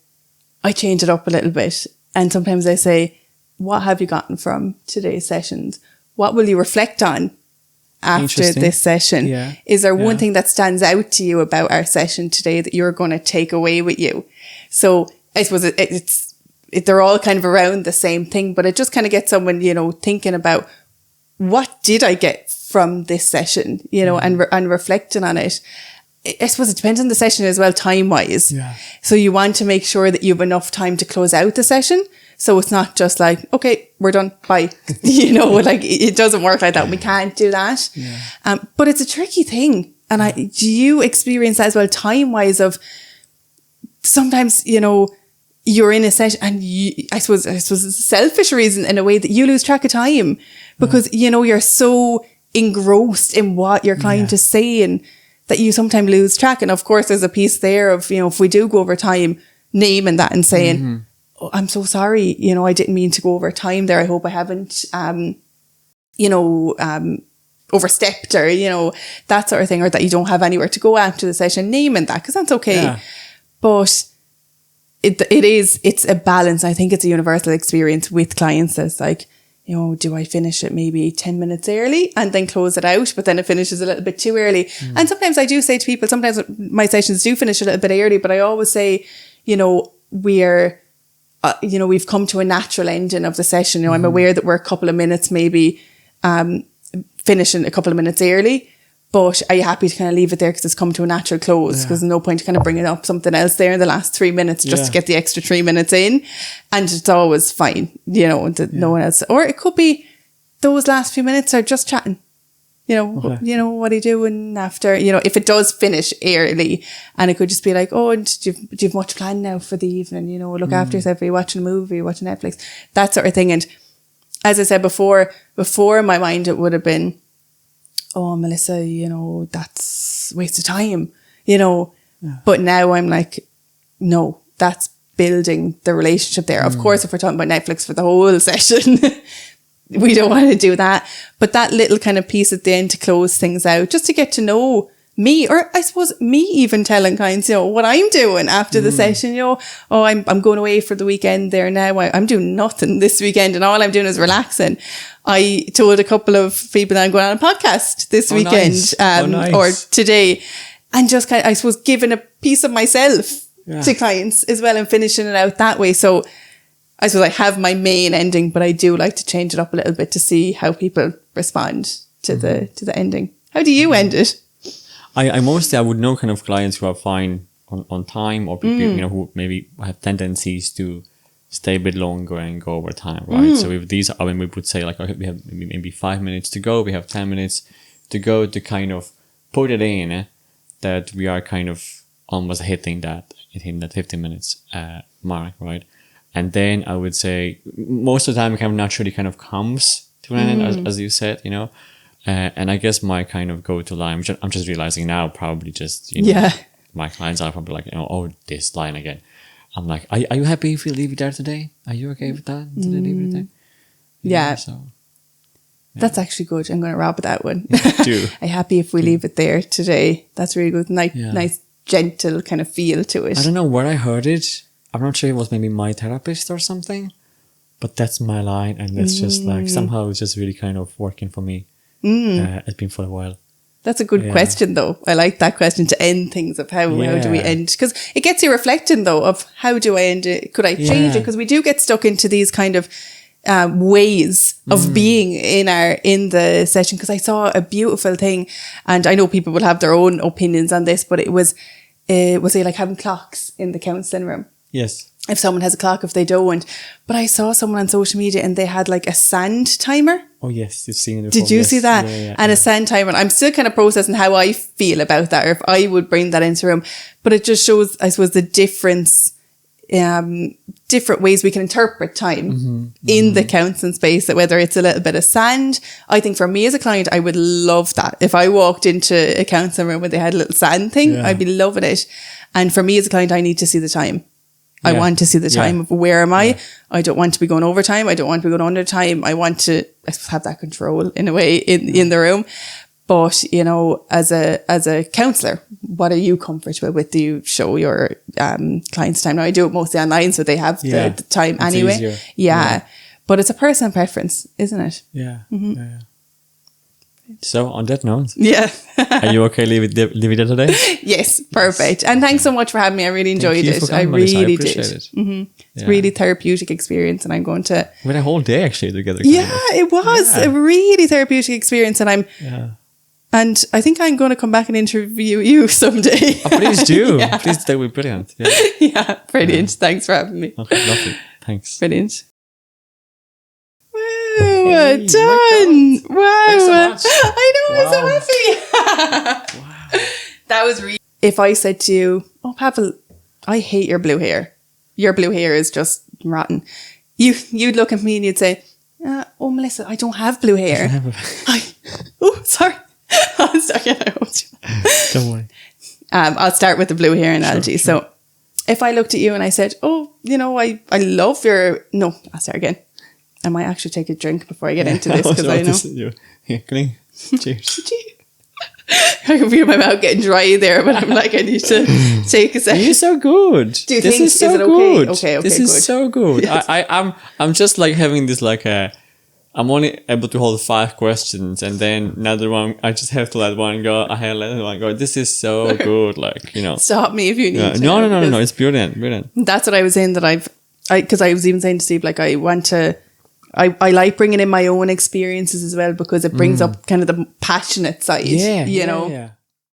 I change it up a little bit. And sometimes I say, what have you gotten from today's sessions? What will you reflect on after this session? Is there one thing that stands out to you about our session today that you're going to take away with you? So I suppose they're all kind of around the same thing, but it just kind of gets someone, you know, thinking about, what did I get from this session, you know, and reflecting on it. I suppose it depends on the session as well, time-wise. So you want to make sure that you have enough time to close out the session. So it's not just like, okay, we're done, bye. You know, like it doesn't work like that. We can't do that. But it's a tricky thing. And do you experience that as well, time-wise, of sometimes, you know, you're in a session and I suppose it's a selfish reason in a way that you lose track of time because, you know, you're so engrossed in what your client is saying that you sometimes lose track. And of course, there's a piece there of, you know, if we do go over time, naming that and saying, oh, I'm so sorry, you know, I didn't mean to go over time there. I hope I haven't, overstepped or, you know, that sort of thing, or that you don't have anywhere to go after the session, naming that, because that's okay. But it's a balance. I think it's a universal experience with clients. That's like, do I finish it maybe 10 minutes early and then close it out, but then it finishes a little bit too early. And sometimes I do say to people, sometimes my sessions do finish a little bit early, but I always say, we're, we've come to a natural ending of the session. I'm aware that we're a couple of minutes, maybe finishing a couple of minutes early, but are you happy to kind of leave it there because it's come to a natural close? Because there's no point kind of bringing up something else there in the last 3 minutes just to get the extra 3 minutes in. And it's always fine, no one else. Or it could be those last few minutes are just chatting. What are you doing after? If it does finish early, and it could just be like, oh, and do you have much planned now for the evening? Look after yourself. Are you watching a movie? Are you watching Netflix? That sort of thing. And as I said before in my mind, it would have been, oh, Melissa, that's a waste of time, But now I'm like, no, that's building the relationship there. Of course, if we're talking about Netflix for the whole session, we don't want to do that. But that little kind of piece at the end to close things out, just to get to know me, or I suppose me even telling clients, what I'm doing after the session, I'm going away for the weekend there now. I'm doing nothing this weekend and all I'm doing is relaxing. I told a couple of people that I'm going on a podcast this weekend, nice. Or today, and just kind of, I suppose, giving a piece of myself to clients as well and finishing it out that way. So I suppose I have my main ending, but I do like to change it up a little bit to see how people respond to the ending. How do you end it? I mostly, I would know kind of clients who are fine on time, or people, who maybe have tendencies to stay a bit longer and go over time, right? So with these, we would say like, okay, we have maybe 5 minutes to go, we have 10 minutes to go, to kind of put it in that we are kind of almost hitting that 15 minutes mark, right? And then I would say most of the time it kind of naturally kind of comes to an end, as you said, and I guess my kind of go-to line, I'm just realizing now, probably just, my clients are probably like, oh, this line again. I'm like, are you happy if we leave it there today? Are you okay with that? Did I leave it there? Yeah. So, that's actually good. I'm going to wrap with that one. Do. Are you happy if we leave it there today? That's really good. Nice, gentle kind of feel to it. I don't know where I heard it. I'm not sure it was maybe my therapist or something, but that's my line. And it's just like, somehow it's just really kind of working for me. It's been for a while. That's a good question, though. I like that question to end things of how do we end? Because it gets you reflecting, though, of how do I end it? Could I change it? Because we do get stuck into these kind of ways of being in the session. Because I saw a beautiful thing, and I know people will have their own opinions on this, but it was like having clocks in the counselling room. Yes. If someone has a clock, if they don't. But I saw someone on social media and they had like a sand timer. Oh, yes. You've seen it before. Did you see that? And a sand timer. I'm still kind of processing how I feel about that, or if I would bring that into the room. But it just shows, I suppose, the different ways we can interpret time in the counselling space, that whether it's a little bit of sand. I think for me as a client, I would love that. If I walked into a counselling room where they had a little sand thing, I'd be loving it. And for me as a client, I need to see the time. I want to see the time of where am I. I don't want to be going overtime. I don't want to be going under time. I want to have that control in a way in the room. But, as a counsellor, what are you comfortable with? Do you show your clients time? Now, I do it mostly online, so they have the time anyway. Yeah. But it's a personal preference, isn't it? Yeah. Yeah. So on that note, are you okay leave it there today? Yes, perfect. And thanks so much for having me. I really enjoyed it. I really did. It. It's really therapeutic experience, and I'm going to. We had a whole day actually together. It was a really therapeutic experience, and I'm. And I think I'm going to come back and interview you someday. Oh, please do. Please, that would be brilliant. Brilliant. Thanks for having me. Okay, lovely. Thanks. Brilliant. Hey, done. Wow. Thanks so much. I know, I'm so happy. Wow. That was really... If I said to you, oh, Pavel, I hate your blue hair. Your blue hair is just rotten. You'd look at me and you'd say, oh, Melissa, I don't have blue hair. Sorry. I'm sorry. Don't worry. I'll start with the blue hair analogy. Sure. So if I looked at you and I said, oh, I love your... No, I'll start again. I might actually take a drink before I get into this, because I know. Cheers. I can feel my mouth getting dry there, but I'm like, I need to take a second. You're so good. Do you think is it okay? Okay, this is good. so good. I'm just like having this like a I'm only able to hold 5 questions, and then another one, I just have to let one go. I have to let one go. This is so good, like, you know. Stop me if you need to. No. It's brilliant. That's what I was saying, that because I was even saying to Steve, like, I like bringing in my own experiences as well, because it brings up kind of the passionate side, you know. Yeah.